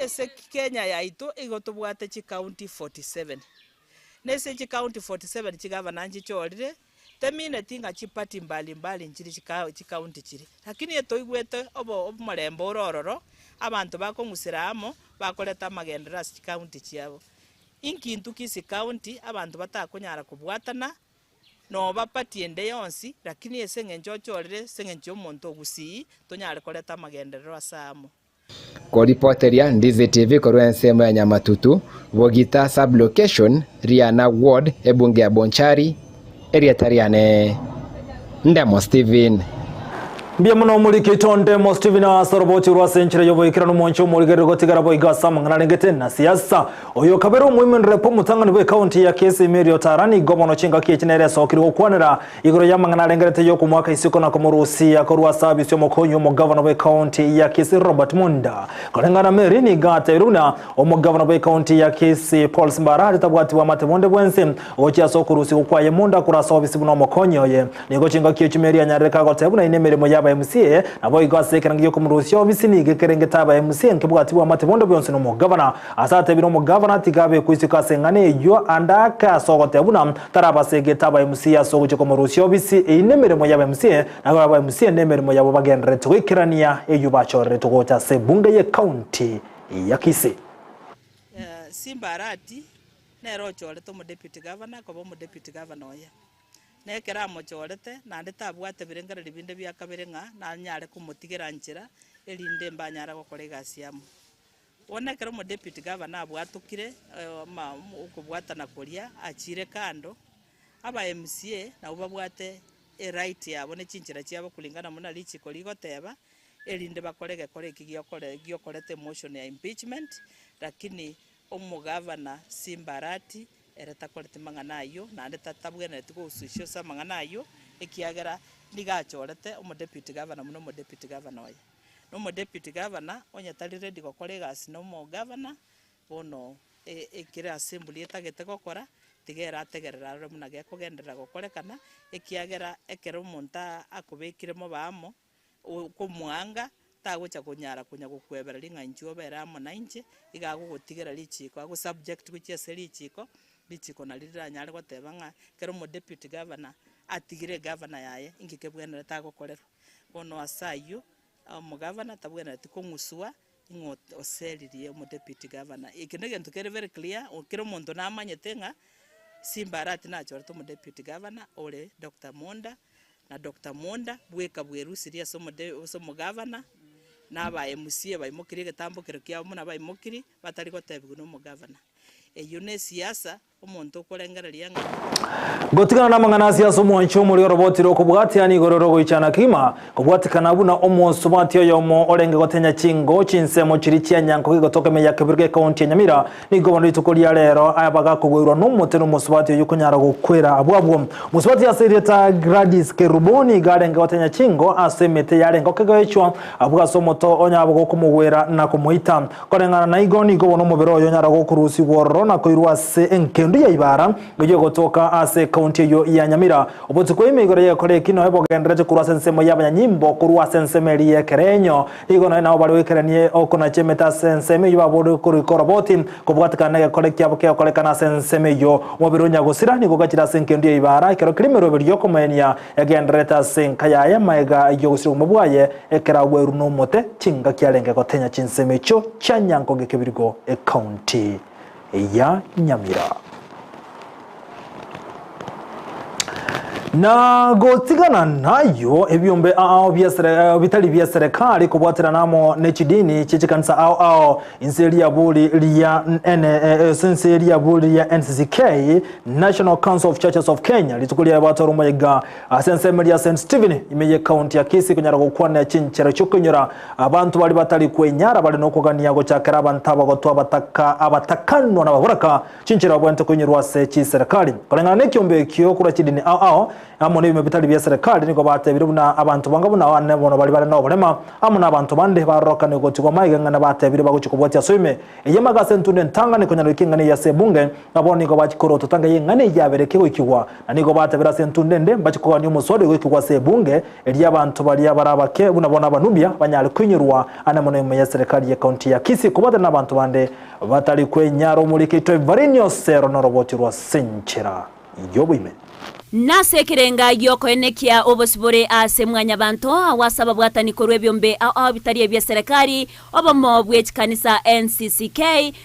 Ese Kenya yaito igotubwate chi county 47. Nese chi county 47 chigavana nchichorire temine tinga chipati mbali nchiri chi county chiri. Lakini eto igwete obo marembo orororo abantu bakongusiramo bakoleta magendera chi county chiabo. Inkintu Kisii County abantu batakunyara kubwatana no bapatiende yonsi lakini ese ngenchochorire sengencho omonto Gusii tonyare koleta magendera asamo. Koripoteria Ndizi TV korwa ensemo ya Nyamatutu Bogita sublocation Riana Ward ebunge ya Bonchari Erietariane Ndemo Steven Mbia muno muliki tonde mo Steven Asoroboti rwa senchire yobo ikirano moncho muligere gotigara boy gasama nganarengete na siasa oyo kabero muimen repo mutangani bwe county ya Kisii Merio Tarani gomono chinga kichinere sokiri okwanera igoro yamanganarengete yo kumwaka isiko na komurusi akorwa service yo mokonyo mo governor bwe county ya Kisii Robert Munda korengana meri ni gata iruna omo governor bwe county ya Kisii Paul Simbarati tabwati wa matemonde bwense ochi asokurusi okwaye Munda kura service buno mokonyo ye nigo chinga kichimeri anyareka gotebuna inemeremo yaba MCA nabo igwaseka ngiyo kumurusyo bisinige kerengeta aba MCA nkibwati wa matemondo byonse no mu governor asate bino mu governor tigabe kwisika sengane yo andaka sogote buna tarabasegeta aba MCA sogoche kumurusyo bisi inemeremo yaba MCA nabo aba MCA nemeremo yabo bagendere twikirania eyo bachore tugota se bunge ye county ya Kisii. Simbarati nero chore to mu deputy governor ko mu deputy governor oya nekera mochorete nande tabwate birengara libinde bya kaberenga na nyare kumutigera nchira elinde mbanyara gukore gasiamu onekera mu deputy governor abwatukire ukubwata na koria achire kando aba MCA na ubabwate right yabo ne chinchira cyabo kulingana muna lichi koligoteba elinde bakorege kore giyokorete motion ya impeachment lakini omugavana Simbarati ereta kolete manganayo nande tatabwene tuko ususho sa manganayo ekiagera nigachorete omo deputy governor muno mo deputy governor oya no mo deputy governor onya tali ready gokore gasi no mo governor bono ekira assembly etagete gokora tigera ategerera ro muna ge kugendera gokore kana ekiagera ekero monta akubekire mo bamo kumwanga tagocha kunyara kunya gukwebera linga njuo beramo na inje igagugutigera lichiko ago subject kuchese lichiko na lira nyare gotebanga kero mo deputy governor atigire governor yaye ingikebwenera tagokorerwa bono asayo mo governor tabwenera tikongusua ingo oselirie mo deputy governor ikinege ntukere very clear okero muntu namanyete nga Simbarati nachorete mo deputy governor ole Dr. Munda na Dr. Munda bweka bwerusiria somo governor naba MCA bayimukiri getambo kero kya muna bayimukiri batari gotebwa no mo governor eyo ne siasa omuntu kulengereria gotigana na mangana siasa mwancho muri roboti ro kubwatiani gororo goichana kima kubwatikana buna omusubati yomo orenge gotenya chingo chinsemo chiri cyanyanko gigotoka meya kebirge county ya Nyamira nigo bandi tukolia rero ayabaga kugwirwa n'umuteno musubati yukunyara gukwera abwabwo musubati yasereta Gladys Keruboni garenge gotenya chingo asemete yarengo kegoechwa abwa somoto onyabwo kumugwera na kumuita korengana na igo nigo bono mubero yonyara gukurusi worro na koirwa se enkendu ya ibara goje gotoka ase county yo ya Nyamira obotiko imigore yakore kino hebo gendereje kurwa sensemo y'abanyanyimbo kurwa sensemeri yekerenyo igo na bari wekeranie okona chemeta senseme yababo kuri koroboti kubwatikana yakore kyabo kyakore kana senseme yo mobironya gusira nigo gakira senkendu ya ibara kero kirimero biryo komenya yagendereta senkaya ya maega yo gusira mubwaye ekera gweru no mote chinga kyarenge gotenya chinseme cyo chanyanko gekebirgo e county ya Nyamira. Na gotigana nayo ebyombe bitali bya serikali kubwatira namo nechidini chichikanisa ao inseri ya buli liya senseri ya buli ya NCCK National Council of Churches of Kenya litukulia batoro moyega sensemi ya St Stephen imeye county ya Kisii kunyara gukwana chinchero cyokonyora abantu bali batali kwenyara bali no kugania go cyakara abantaba go twabataka abatakanwa nababuraka chinchero abwente kunyirwa se chi serikali kolengana nekyombe kyo kura chidini ao amone bitali bya serikali niko batebire buna abantu bangabuna wane bono bali bali no bolema amuna abantu bande baroka nego tiko mayiga ngana batebire baguchikobotya soime yemaga sentunde ntanga niko nyalo kingane ya sebunge abone niko bachikoro totanga yengane yabereke wikigwa niko batebira sentunde nde bachikwa nyu musode wikigwa sebunge eli abantu bali abarabake buna bona abanubya banyale kwinyirwa anamone ya serikali ya county ya Kisii kubata nabantu bande batali kwenyaro muri kito varinyo sero no roboti rwa senchera yobime nase kirenga yoko enekia obosibore ase mwanya banto awasaba bwatani korwe byombe bitari bya serikali obamo bwechikanisa NCCK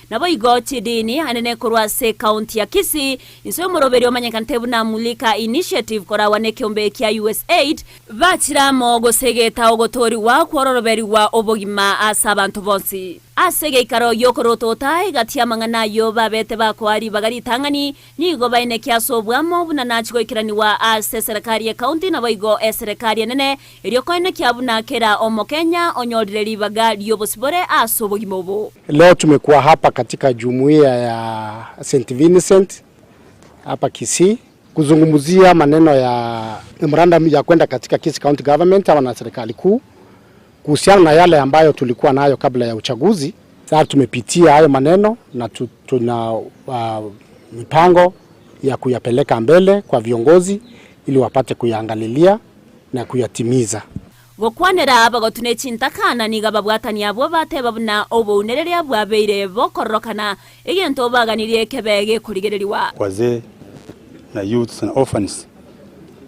nabo igoti dini anene korwa se county ya Kisii inso moroberi omanyakantebu na mulika initiative kora waneke ombe kya USAID bachiramo gosegeta ogotori wa kwororoberi wa obogima asabantu bonsi asege ikaro yokoroto tai gatia mangana yo babete bakwari bagari tangani nigo baine kya sobwamo bunanachiko ikiraniwa ase serikali ya county na boigo serikali nene iryo koine kya buna kera omokenya onyodreri bagali yobosibore asobogimobo. Leo tumekuwa hapa katika jumuiya ya St Vincent hapa Kisii kuzungumzia maneno ya memorandum ya kwenda katika Kisii County Government ama na serikali kuu kuhusiana na yale ambayo tulikuwa nayo kabla ya uchaguzi. Sasa tumepitia hayo maneno na tuna mipango ya kuyapeleka mbele kwa viongozi ili wapate kuyaangalilia na kuyatimiza. Gokwanera abagotune chintakana niga babwatani abo bateba buna obunerere bwabeire bokorokana egento baganirie kebege kurigereriwa wazee na youths na orphans.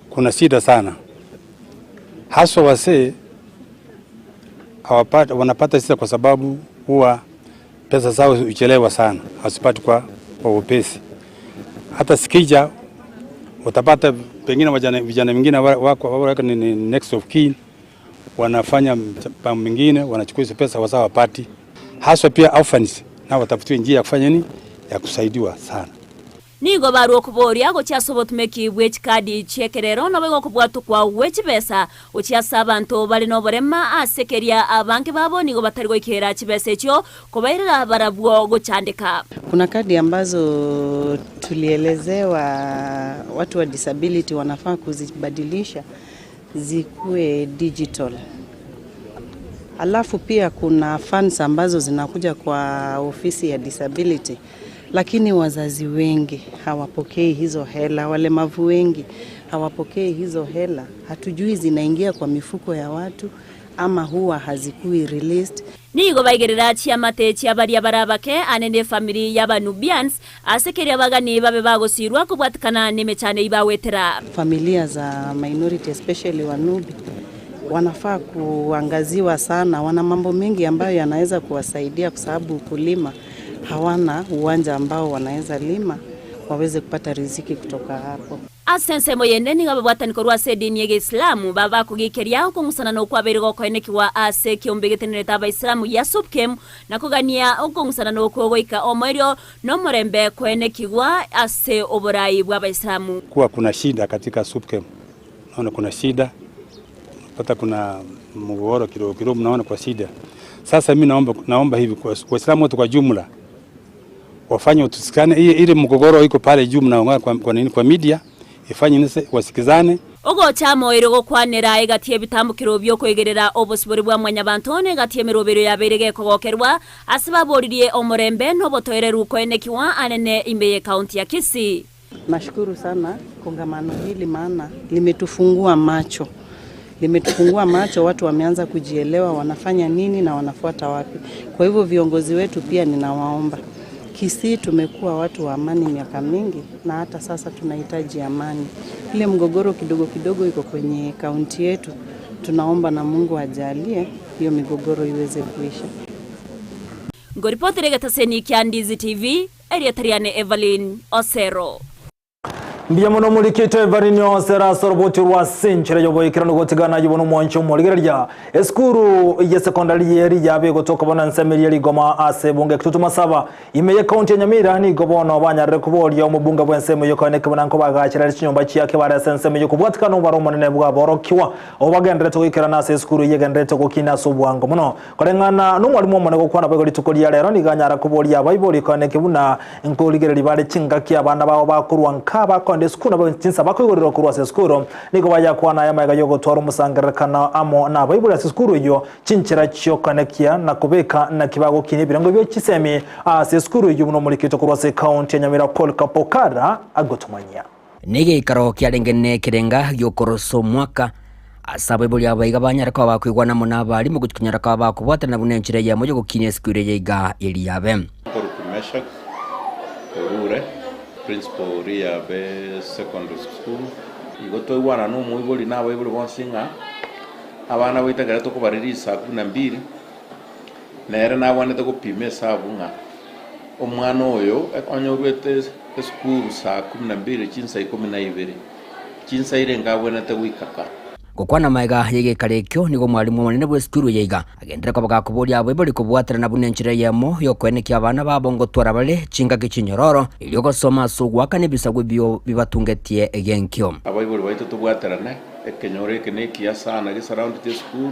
Kuna shida sana haswa wazee wanapata sisa kwa sababu huwa pesa zao uchelewa sana, hasipati kwa upesi. Hata sikija utapata pengine vijana wengine wako ni next of kin wanafanya pambo mengine wanachukua hizo pesa wasawa wapati. Haswa pia orphans na watafutiwe njia ya kufanya nini ya kusaidiwa sana. Nigo baru kuboria go cyasobotumeki which kadi chekerero no bego kubwatu kwa which besa ucyasa abantu bali no borema asekeria abanke babo nigo batarigo ikera kibese cyo kubairira barabwo go chandika. Kuna kadi ambazo tulielezewa watu wa disability wanafaa kuzibadilisha zikuwe digital. Alafu pia kuna funds ambazo zinakuja kwa ofisi ya disability. Lakini wazazi wengi hawapokei hizo hela, walemavu wengi hawapokei hizo hela. Hatujui zinaingia kwa mifuko ya watu ama huwa hazikui released. Nigo baigerera chiamate chiabaria barabake anende family y'abanubians asekeria bagani babe bagosirwa kubwatikana nemechane ibawetera. Familia za minority especially wanubi wanafaa kuangaziwa sana, wana mambo mengi ambayo yanaweza kuwasaidia kwa sababu kulima hawana uwanja ambao wanaweza lima waweze kupata riziki kutoka hapo. asensemo yende niga babwatani korwa sedini yege islamu baba kugikiria ukungusana no kwabere gokoenekiwa ase kiombe getenere taba islamu ya subkem na kugania ukungusana no kwogoika omorio no murembe koenekiwa ase oborai bwa islamu kuwa kuna shida katika subkem. Naona kuna shida, pata kuna mgogoro kidogo mnaona kwa shida. Sasa mimi naomba hivi kwa Waislamu wote kwa jumla wafanye utusikane ile mgogoro iko pale juu mnaongea kwa nini kwa media ifanye nise wasikizane. Ogo chamo irogo kwanera igatie bitambukiro byo kwegerera obosibori bwa mwanyabantone gatie mirobero yaberege kogokerwa asibaboririe omorembe no botoereru koenekiwa anene Imbeye County ya Kisii. Nashukuru sana kongamano hili maana limetufungua macho. Limetufungua macho, watu wameanza kujielewa wanafanya nini na wanafuata wapi. Kwa hivyo viongozi wetu pia ninawaomba. Kisii tumekuwa watu wa amani miaka mingi na hata sasa tunahitaji amani. Ile mgogoro kidogo iko kwenye kaunti yetu. Tunaomba na Mungu ajalie hiyo migogoro iweze kuisha. Ngoripoti regataseni kia Ndizi TV, Eriatariane Evelyn Osero. Mbia muno mulikite Evelyn Osero soroboti rwa Sinchire yoboyikirano gotigana yibono mwancho muligerya eskuru ya secondary yeri yabe gotoka bona nsemeri yeri goma ase bunge kitutuma saba Imeye County ya Nyamira ni gobono banyarre kubolya omubunga bwensemo yokane kibona nko bagakira kinyomba cyake barasense meyo kubwatikana ubaro munene bwa borokiwa obagendere to ikirana ase eskuru yegendere to gokina subwango muno korengana n'umwarimu omone gokwana bego litukoliya rero ni ganyara kubolya bayiboli kane kibuna nkoligereri bale chingaki abana bawo bakurwa nkaba konde skuna bo tinsa bakwigorero kurwa ase eskuru niko bajya kwana yamaga yogo twara umusangerekana amo na bayiboli ase eskuru yo cinchira cyo kanekia na kubeka na kibago kine birango byo kisemi ase eskuru yo muno mulikito kurwa ase county ya Nyamira Pokara agotumanya nige ikaro kiarengene kirenga gyokoroso mwaka asaba ibuli abaiga banyara kwa bakwigwa na munabali mu gutukunyara kwa bakubwata na bunenchire ya moyo gukinye skure yiga iri yabe Meshak Orure principal ria be secondary school igoto iwana no mu ibuli nabo ibuli bonsinga abana witagara to kubaririsa 12 nere nabone to kupime sabunga omwana oyo akonyorwete eskuru saa 12 chinsa 12 chinsa irenga bwenete wikaka gukwana maiga yege karekyo nigo mwalimu munene bwe skuru yiga agendera ko bagakuboria abo bari kubwatira na bunenchire yemo yokwenekia abana babongo twara bale chinga gicinyororo ilyo gosoma sugwa kane bisagwe bio bibatungetie egenkyo abayibuli baito tubwaterane ekenyore keneki ya sana ge surround the school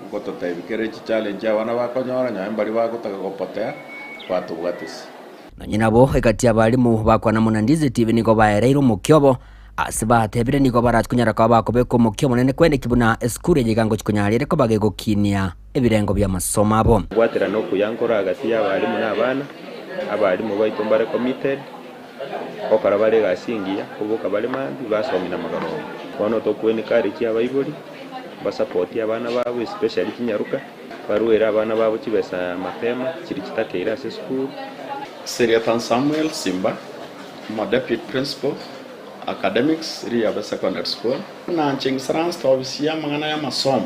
ngoto taibikere chi challenge abana bakonyora nyambari bagotaka gopotea kwatu bwatisi na nyinabo ekati abalimu bakwana muna Ndizi TV niko baereiro mukyobo asiba tebire niko baratkunyara kwa bakobeko mukyobo nene kwene kibuna eskure yigango chikunyarire ko bagegokinia ebirengo bya masomo abo bwatira no kuyankora agati y'abalimu n'abana abalimu baito mbare committed okara bare gasingiya kubuka bale mandi basomina magaro wano to kweni kari ki abayibuli basupport abana babo especially kinyaruka baruera abana babo kibesa mapema kiri kitakeira ase school Seriatan Samuel Simba my deputy principal academics ria secondary school na ching srans to bisia mangana ya masom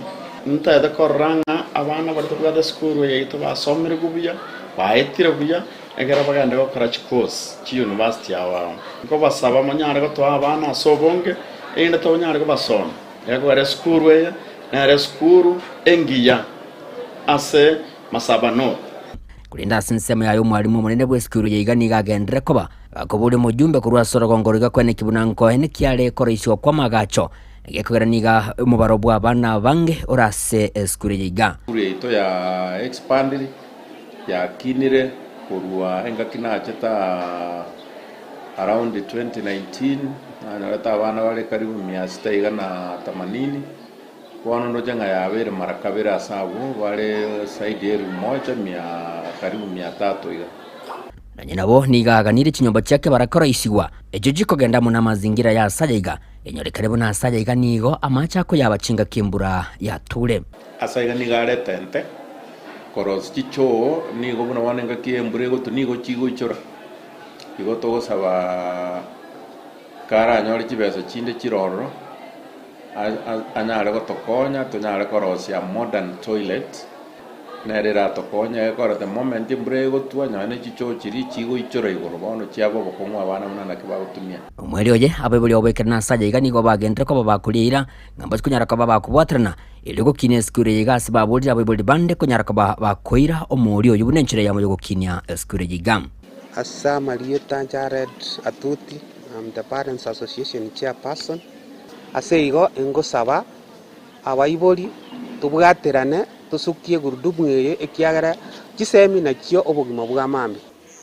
nta da koranga abana barto da school ye to ba somre gubiya ba etira gubiya egera bagande ko crach course ci university awa ko basaba manyara ko to abana sobonge enda to nyara ko basom ya ko re school we na re school engiya ase masaba no kulinda sinsemo yayo mwalimu munene bwe skuru yiga ni gagendere koba akobule mujumbe kurwa soro ngoriga kwene kibunanko ene kiale korisho kwa magacho ngekogera niga mubaro bwa bana bange orase skuru yiga ito ya expanded ya kinire kurwa enga kinacheta around 2019 na rata bana wale karibu 680 Wano no janga ya were marakabira sabu wale saidi yeru moja karibu 300 iga. Na nyinabo nigaganire kinyomba cyake barakora isigwa ejo jikogenda mu namazingira ya Sajaiga enyore karebo na Sajaiga nigo amacha ko yabacinga kimbura ya ture asaiga nigare tente koros chicho nigo buna wanenga kiembure go tunigo chigo ichora igo to saba kara nyore chibesa chinde chiroro anyare ko tokonya tunyare ko rosia modern toilet nerera tokonya ekora the moment mbure gotwa nyane chichochiri chigo ichoro igoro bono chiabo bokongwa abana munana kibagutumia omweri oye abaibuli obekana saja igani go bagendera ko babakulira ngamba kunyara ko babakubwatrana ili gukine skure yiga sibabuli abaibuli bande kunyara ko bakoira omuri oyo bunenchire yamo yogukinia skure yigam. Mario Tanjared Atuti, I'm the Parents Association chairperson. Aseigo engosaba abaibuli tubwaterane tusukie gurudumu yeye ekiagara gisemi na kyo obugima bwa mami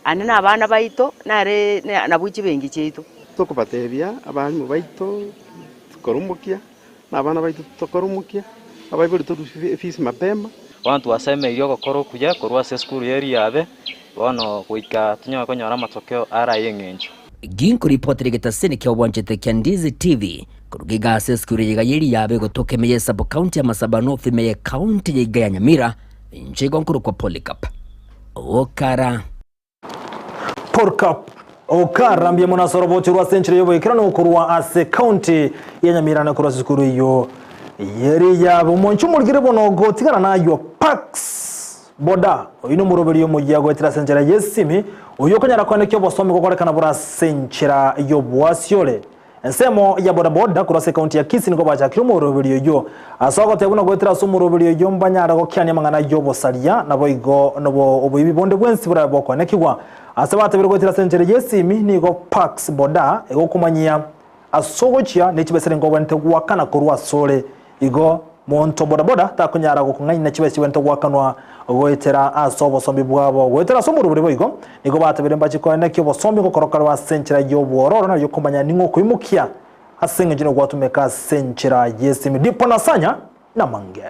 ane na abana baito nare nabuchi bengi cheito tukubatebia abana baito tukorumukia na abana baito tukorumukia abaibuli tu fees mapema wantu waseme iyo gokoro kuja korwa se school yeri yabe bono kuika tunyo konyora matokeo ara yengenjo ginko report rigetasene kya obwanchete kya Ndizi TV kurugiga se school yiga yeri yabe gotokemeye sub county ya Masabano femeye county ya Nyamira nchego nkuru kwa Polycarp okara okara mbye mona sorobochi rwa century yobo ikirano okurwa ase county ya Nyamira na kurwa school iyo yeri yabe umonchu mulgire bono gotigana nayo pax boda ino muroberi yo mugiya gwetira senchera yesimi uyo kanyara kwane kyo bosomi kokorekana bura senchera yo bwasiole ensemo ya boda boda kurase county ya Kisii ngo bacha kyo muroberi yo asogo tebuna gwetira so muroberi yo mbanyara go kyane mangana yo bosalia nabo igo nobo obuyibi bonde bwensi bura boko nekigwa asabate biro gwetira senchera yesimi nigo pax boda ego kumanyia asogochia nekibesere ngo wente gwakana kurwa sole igo monto boda boda takunyara go kunganya nekibesi wente gwakanwa gwetera asobo sombi bwabo gwetera somuru buri boigo nigo batabire mbachiko nekyo bosombi ko korokara wa senchera yo bwororo na yo kumanya ningo kuimukia asenga jino gwatumeka senchera yesimi dipo nasanya na mange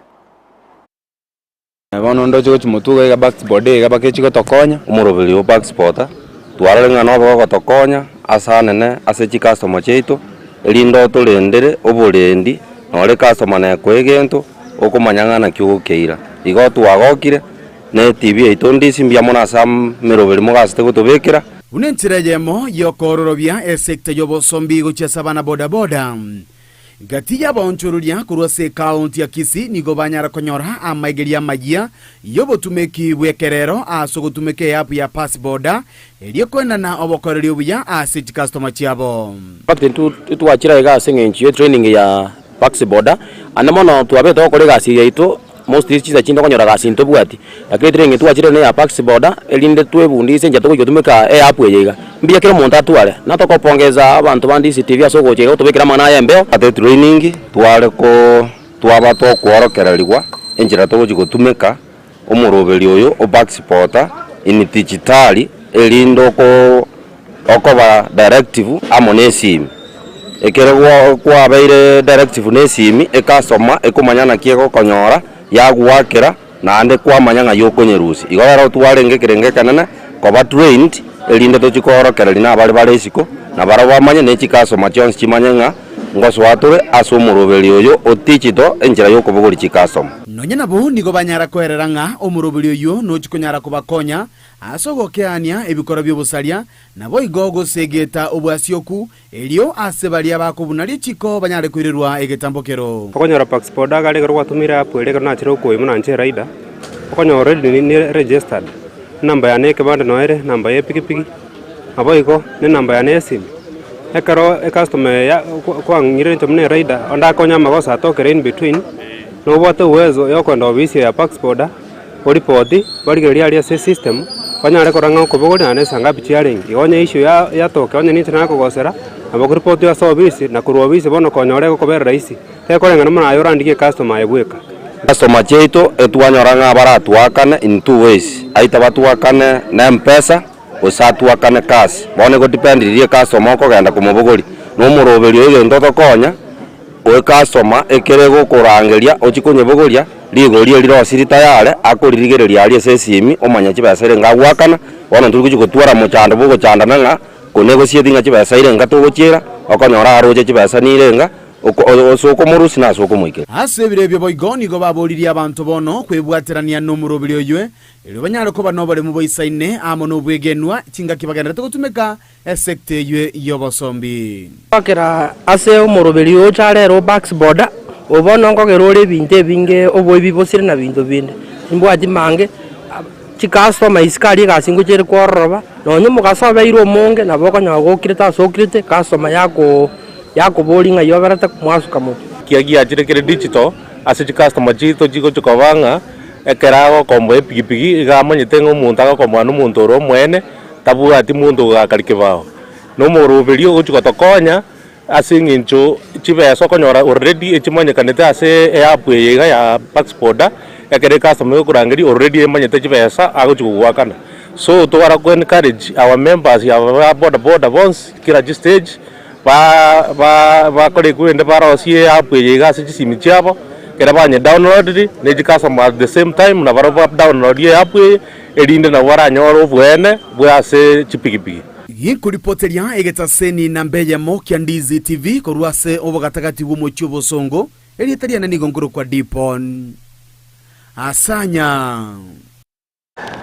bono ndocho chimutuga ga back body ga bakechi ko tokonya umurobeli o back sporta twarareng'a no bwo tokonya asanene asechi customer cheito lindo tulendere oburendi nore customer na kwegento okumanyangana kyukeira igo twagokire ne TV ito Ndizi mbya mona sam mirobeli mugasite gutubekira unentirejemo yokororobya esekta yobosombi guchesabana boda boda gatiya bonchurulia kurose county ya Kisii nigo banyara konyora amaigeria magia yobotumeki bwekerero asogotumeke yapu ya pass border eliyo kwenda na obokoreri obuya asset customer chiabo patentu tuachira ega sengenchi training ya pass border anamono tuabeto okore gasi yaito most chiza chindo konyora gasi ntobwati lakini training tuachira ne ya pass border elinde twebundi senja toko yotumeka yapu yega mbia kero monta tuale natoko pongeza abantu bandi TV asogo chega tubekira mana ya mbeo ate training tuale ko twaba to kworokererwa enjira to gotumeka omurobeli oyo obacksporta in digital elindo ko okoba directive amonesim ekero kwa baire directive nesimi ekasoma ekumanyana kiego konyora yagwakira na ande kwa manyanga yokonyerusi igora tuale ngekirenge kanana koba trained elinde to chikorokereri na bali bali siko na baraba manye ne chikasoma chonse chimanyanga ngoso watore asomurobeli oyo otichito enjira yokobogori chikasoma nonya nabo nigo banyara kwereranga omurobeli oyo no chikonyara kubakonya asogokeania ebikoro byobusalia nabo igogo segeta obwasioku elio asebalia bakobunali chiko banyare kwirerwa egetambokero okonyora pax boda gale garwa tumira apwele kana chiro ko imuna nche raida okonyora already ni registered namba ya neke bande noere namba ya pikipiki abo iko ne namba ya nesim ekaro customer ya kwa ngire ntomne raida onda konya magosa tokere in between no bote uwezo yokwenda obisi ya pax boda oripoti baligeria ali system banyare koranga ko bogori ane sanga bichiaringi onye issue ya toke onye ni tana kogosera abo report ya service na kurwa bisi bono konyore ko bera raisi te korenga no ayora ndike customer ebweka customer cheito etwanyoranga baratwakane in 2 ways aita batwakane na mpesa osatwakane cash bone go dependirie customer ko genda kumubogori no muroberi oyo ndoto konya o customer ekerego kurangeria ochikonye bogoria ligoria liro sirita yale akoririgereria ali sesimi omanya chibasere ngagwakana bono nturuku gutwara muchando bogo chandananga kunego siedinga chibasere ngatogochira okonyora aroje chibasa nirenga osoko murusi na soko muike asebire byo boigoni go baboriria abantu bono kwebwaterania no murobiri oywe ero banyare ko bano bari mu boisaine amono bwegenwa kinga kibagenda tugutumeka sector ywe yobosombi akera ase umurobiri ocha rero back border obono ngogero ri binte binge oboibi bosire na bintu binde imbwati mange chikastoma isikari gasingo chere kororoba nonye mugasobe iro monge nabo kanyagokire tasokirite customer yako bolinga yoberata mwasuka mu kiagia chire kire digital ase chikastoma chito chiko chikobanga ekerago kombo epigipigi igamanyete ng'omuntu agakomwa n'omuntu oro omwene tabwati muntu gakarike bao nomoroberi ogochikotokonya ase eng'encho chibesa okonyora already echimanyekanete ase app eyeiga ya passport ekere customer yokurangeri already emanyete chibesa agochigogwakana so twara ku encourage our members ya boda bonds kila stage bakore kwende barosie app eyeiga ase chisimi chiabo kera banye download ne customer at the same time na baro download app erinde na waranyoro bwene bwase chipigipigi yikuripoteria egetaseni na mbeye mokia Ndizi TV korwase obogatagati bw'umucyo bosongo eritaria na nigongoro kwa Dipon asanya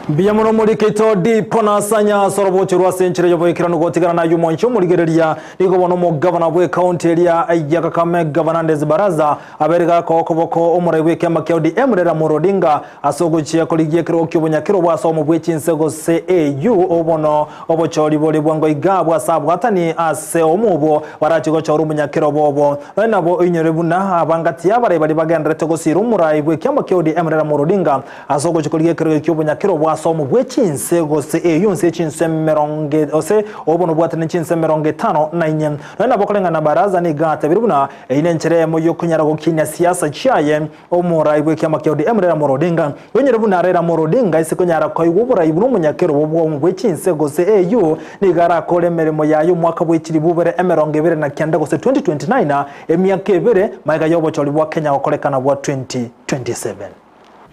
Biyamuno muri kito Dipon asanya sorobocho rwa senchire yoboyekira no gotigana na yumoncho muri gereria nigo bono mo governor bwe county area ya Kakamega Banandezi Baraza aberega ko koboko omurebe kema kyodi emrera murodinga asogochiye koligiye kiro kyubunyakiro bwaso mu bwechinsego CAU obono obochori boli bwango igabwa sabwa atani ase omubo barachigo choro munyakiro bobo nabo inyerebuna abangati yabare bali bagendere gosira umurai bwe kema kyodi emrera murodinga asogochiye koligiye kiro kyubunyakiro bwaso mu bwechinsego CAU nse chinsemeronge ose obono bwatane chinsemeronge 5 na inye nabo kolengana baraza ni gata birubuna ine ncheremo yo kunyara gokinya siasa chaye omurai bwe kema kyodi emrera murodinga wenyerebuna rera murodinga ise kunyara ko yuburai buru munyakiro bobo mu bwechinsego CAU ni gara kole meremo yayo mwaka bwekiri bubere emeronge bere na kyanda gose 2029 emyaka ebere maiga yobo choli bwa Kenya okolekana bwa 2027.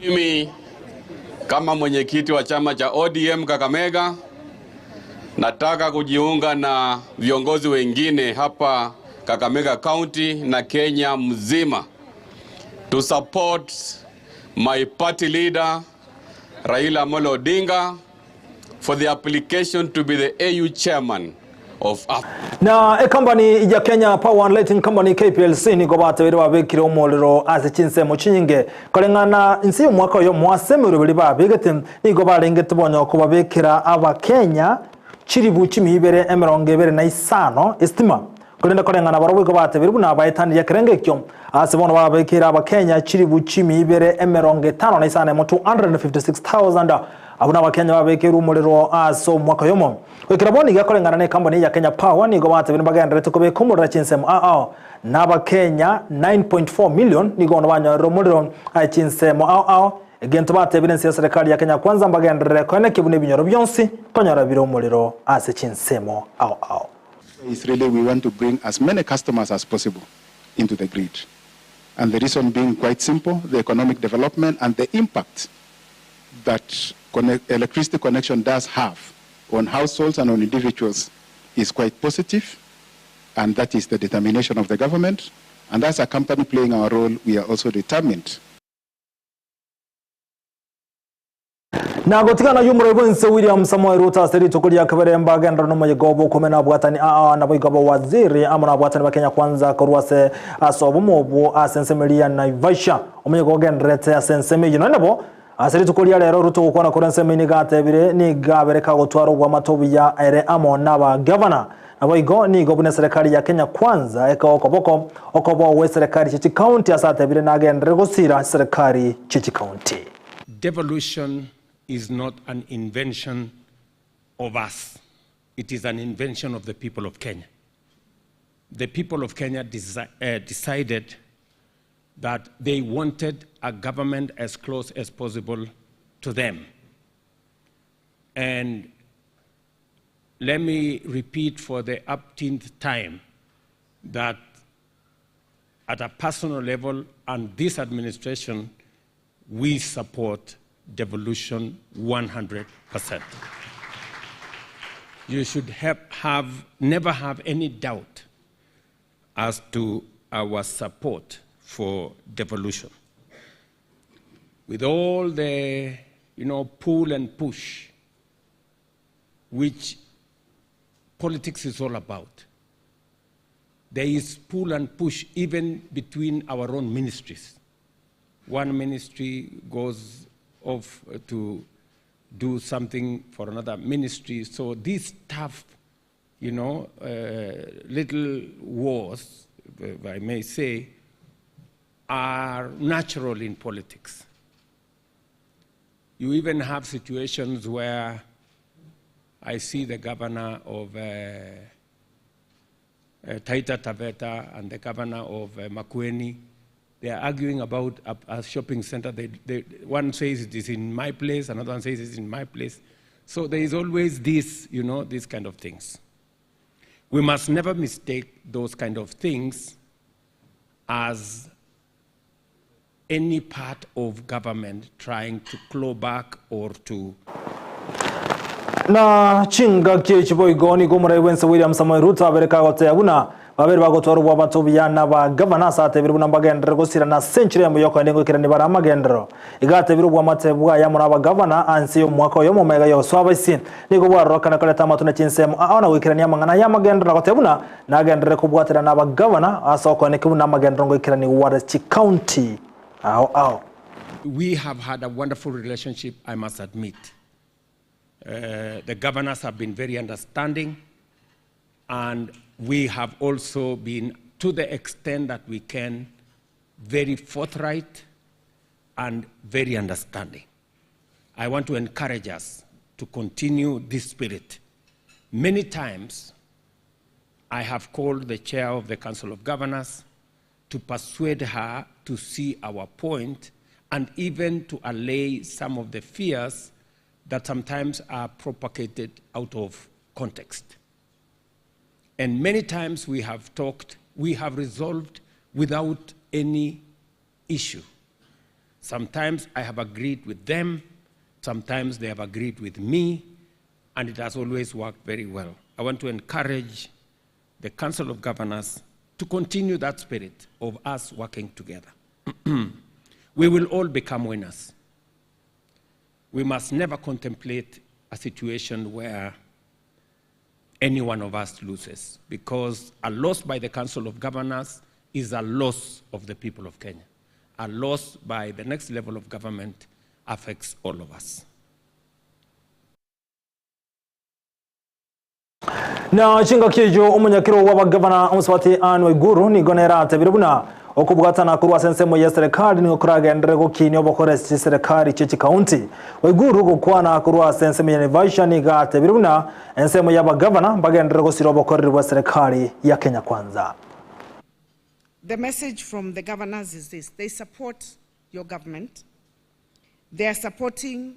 Mimi kama mwenyekiti wa chama cha ODM Kakamega nataka kujiunga na viongozi wengine hapa Kakamega County na Kenya mzima to support my party leader Raila Amolo Odinga for the application to be the AU chairman of na company ya Kenya Power and Lighting Company KPLC ni gobata bere babekire omolero ase chinse mu chinyinge kolengana insi umwaka yo mwasemero bere babegete ni gobalengete bonyo ko babekira aba Kenya chiribu chimibere emeronge bere na isano estima kolenda kolengana barobwe gobata bere buna bayitani ya kerenge kyo ase bono babekira aba Kenya chiribu chimibere emeronge 5 na isano mu 256,000 abuna abakenya babekera umuriro aso mwaka yomo kwekera boni gakolengana ne company ya Kenya Power ni gobata bino bagenda reto kobe kumurira chinsemo n'abakenya 9.4 million ni gono banyoro umuriro chinsemo egento bata evidence ya serikali ya Kenya kwanza bagenda rekone kibune binyoro byonsi konyora biro umuriro ase chinsemo It's really we want to bring as many customers as possible into the grid, and the reason being quite simple: the economic development and the impact that electricity connection does have on households and on individuals is quite positive, and that is the determination of the government. And as a company playing our role, we are also determined. Na gotigana yumurebo nse William Samuel Ruto aseri tukuri yakabere mbagenda no muyegobo komena bwatani na bwigobo waziri amuna bwatani bakenya kwanza korwase asobo mobu asensemelia na Ivasha omuyegobo gendrete asensemelia nabo aseri tukuria rero Ruto gukora kurenseme ni gatebire ni gabereka gutwaro gwa matobi ya ere amo naba governor nabo igo ni gobune serikali ya Kenya kwanza eka okobo we serikali chichi county asatebire nagendere gusira serikali chichi county. Devolution is not an invention of us. It is an invention of the people of Kenya. The people of Kenya decided that they wanted a government as close as possible to them. And let me repeat for the upteenth time that at a personal level and this administration, we support devolution 100%. You should never have any doubt as to our support for devolution. With all the, pull and push, which politics is all about, there is pull and push even between our own ministries. One ministry goes to do something for another ministry. So these tough, little wars, if I may say, are natural in politics. You even have situations where I see the governor of Taita Taveta and the governor of Makueni. They are arguing about a shopping center. One says it is in my place, another one says it's in my place. So there is always this, these kind of things. We must never mistake those kind of things as any part of government trying to claw back or to... Na chinga kichibo igoni gomura wense William Samoei Ruto abereka gote abuna babere bagotwara ubwa batubiyana ba governor sate birubuna mbagendero gusira na century mu yoko ndengo kirani bara magendero igate birubwa matebwa ya muri aba governor ansi yo mwaka yo mu mega yo swabasi niko bwarokana kale tamatu na chinsemo aona wikirani ya mangana ya magendero gote abuna na agendere kubwatira na aba governor asoko ne kubuna magendero ngo kirani Warachi County. We have had a wonderful relationship, I must admit. The governors have been very understanding, and we have also been, to the extent that we can, very forthright and very understanding. I want to encourage us to continue this spirit. Many times, I have called the chair of the Council of Governors to persuade her to see our point and even to allay some of the fears that sometimes are propagated out of context. And many times we have talked, we have resolved without any issue. Sometimes I have agreed with them, sometimes they have agreed with me, and it has always worked very well. I want to encourage the Council of Governors to continue that spirit of us working together. We will all become winners. We must never contemplate a situation where any one of us loses, because a loss by the Council of Governors is a loss of the people of Kenya. A loss by the next level of government affects all of us. Na chinga kijo umunyakiro wa governor Muswati Anne Guru ni gonera tebirubuna okubwatana kurwa sensemo ya serikali ni okuragendere gukini obokore serikali chichi county Waiguru gukwana kurwa sensemo ya Naivasha ni gate birubuna ensemo ya governor bagendere gusiro obokore rwa serikali ya Kenya Kwanza. The message from the governors is this: they support your government, they are supporting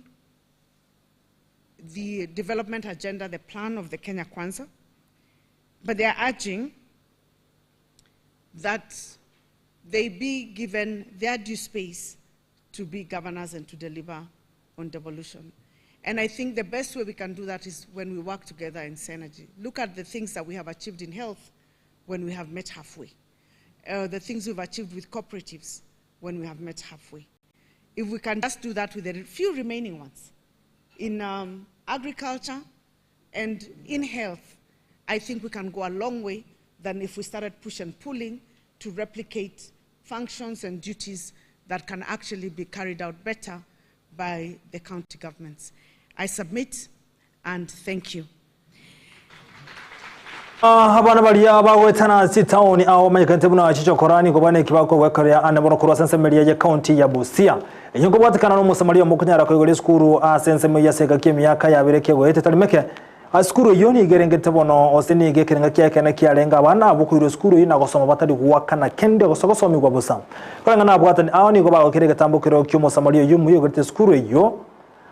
the development agenda, the plan of the Kenya Kwanza, but they are urging that they be given their due space to be governors and to deliver on devolution. And I think the best way we can do that is when we work together in synergy. Look at the things that we have achieved in health when we have met halfway. The things we've achieved with cooperatives when we have met halfway. If we can just do that with the few remaining ones, in agriculture and in health, I think we can go a long way than if we started push and pulling to replicate functions and duties that can actually be carried out better by the county governments. I submit and thank you. Habana balia bagwetana si town aho manyekante buna chichokorani kobane kibako wekaria anebono kurwa sensemelia ya county ya Busia enyongo batikana no musamalia mukunyara ko igole skuru a senseme ya seka kemyaka ya bereke wete talimeke a skuru yoni gerengete bono oseni gekerenga kyake na kyalenga bana bukuiro skuru ina gosoma batali kuwakana kende gosogosomi kwa Busa kalanga na bwatani aho ni go bago kerege tambukiro kyumo samalia yumu yogete skuru yo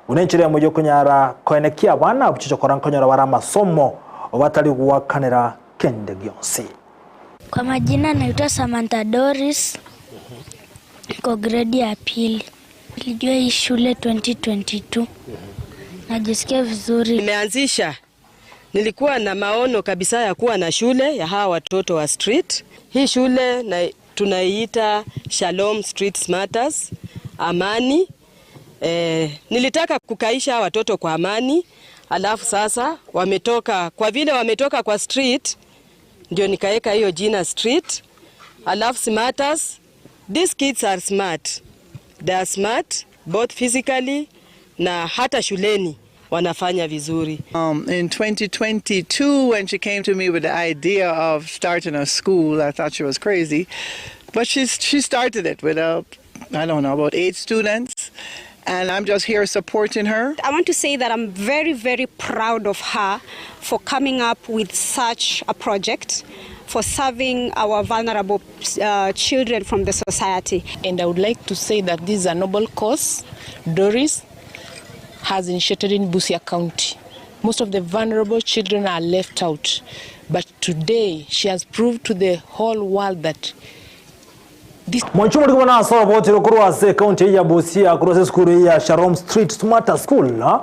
unenchire mojo kunyara ko ene kya bana buchichokorani konyara bara masomo watali kuwakanira kende gyonsi. Kwa majina naitwa Samantha Doris, kwa grade ya pili. Nilijua hii shule 2022. Najisikia vizuri. Nimeanzisha. Nilikuwa na maono kabisa ya kuwa na shule ya hawa watoto wa street. Hii shule tunaiita Shalom Street Smarters, amani. Nilitaka kukaisha watoto kwa amani. Alafu sasa wametoka, kwa vile wametoka kwa street, ndio nikaeka hiyo jina street. Alafu smarters, these kids are smart. They are smart both physically na hata shuleni wanafanya vizuri. In 2022, when she came to me with the idea of starting a school, I thought she was crazy, but she started it with I don't know, about 8 students, and I'm just here supporting her. I want to say that I'm very, very proud of her for coming up with such a project, for serving our vulnerable children from the society. And I would like to say that this is a noble cause Doris has initiated in Gusii County. Most of the vulnerable children are left out, but today she has proved to the whole world that Mwanchumu liko na sawa bote kuruwa se county ya Gusii kuruwa skuru ya Shalom Street Smart School na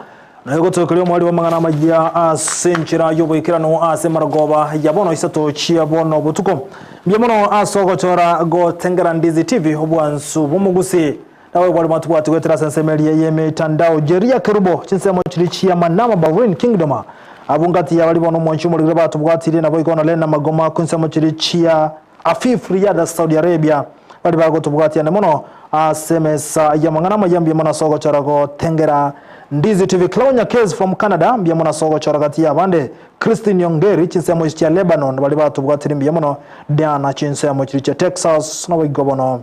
yuko tokyo mwali wa mangana majia senchira yobo ikirano Maragoba ya bono isato chia bono butuko mbiamono asoko chora go tengera Ndizi TV obwansu bumugusi nawe wali matuwa tuwetera sensemeli ya mitandao jeria kerubo chinsemo chilichia manama Bahrain Kingdom abungati ya wali bono mwanchumu liko batu bwatiri na boikono lena magoma kunsemo chilichia Afif Riyadh Saudi Arabia bali bago tubwati mono semesa ya mangana mayambi mona sogo charago tengera Ndizi TV Clonya case from Canada mbia mona sogo charagati ya bande Christine Yongeri chinsemo cha Lebanon bali bago tubwati mbia mono Diana chinsemo cha Texas na wigobono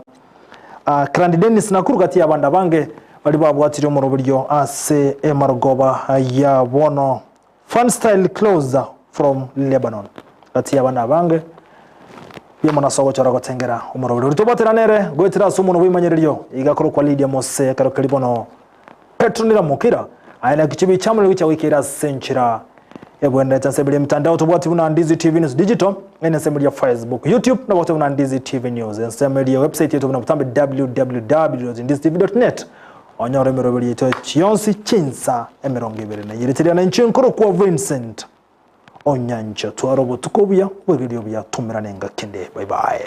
Krandi Dennis nakuru gati ya banda bange bali bago bwati mu buryo Maragoba ya bono Fun Style Clothes from Lebanon gati ya banda bange Yemona sogo charago tengera umurobiro rutobotera nere gwetira sumuntu wimanyeriryo igakoro kwa Lydia Mose karo kalibono Petronira Mukira aina kichibi chamule wicha wikira senchira ebwenda tansebele mtandao tobwati buna Ndizi TV News Digital ene ya Facebook YouTube na bwati buna Ndizi TV News ene ya website yetu buna butambe www.ndizitv.net onyore mirobiro yetu chionsi chinsa emirongibere na yiritiria na nchinkoro kwa Vincent Onyancha tuarobo tukobuya werilio bya tumiranenga kende bye bye.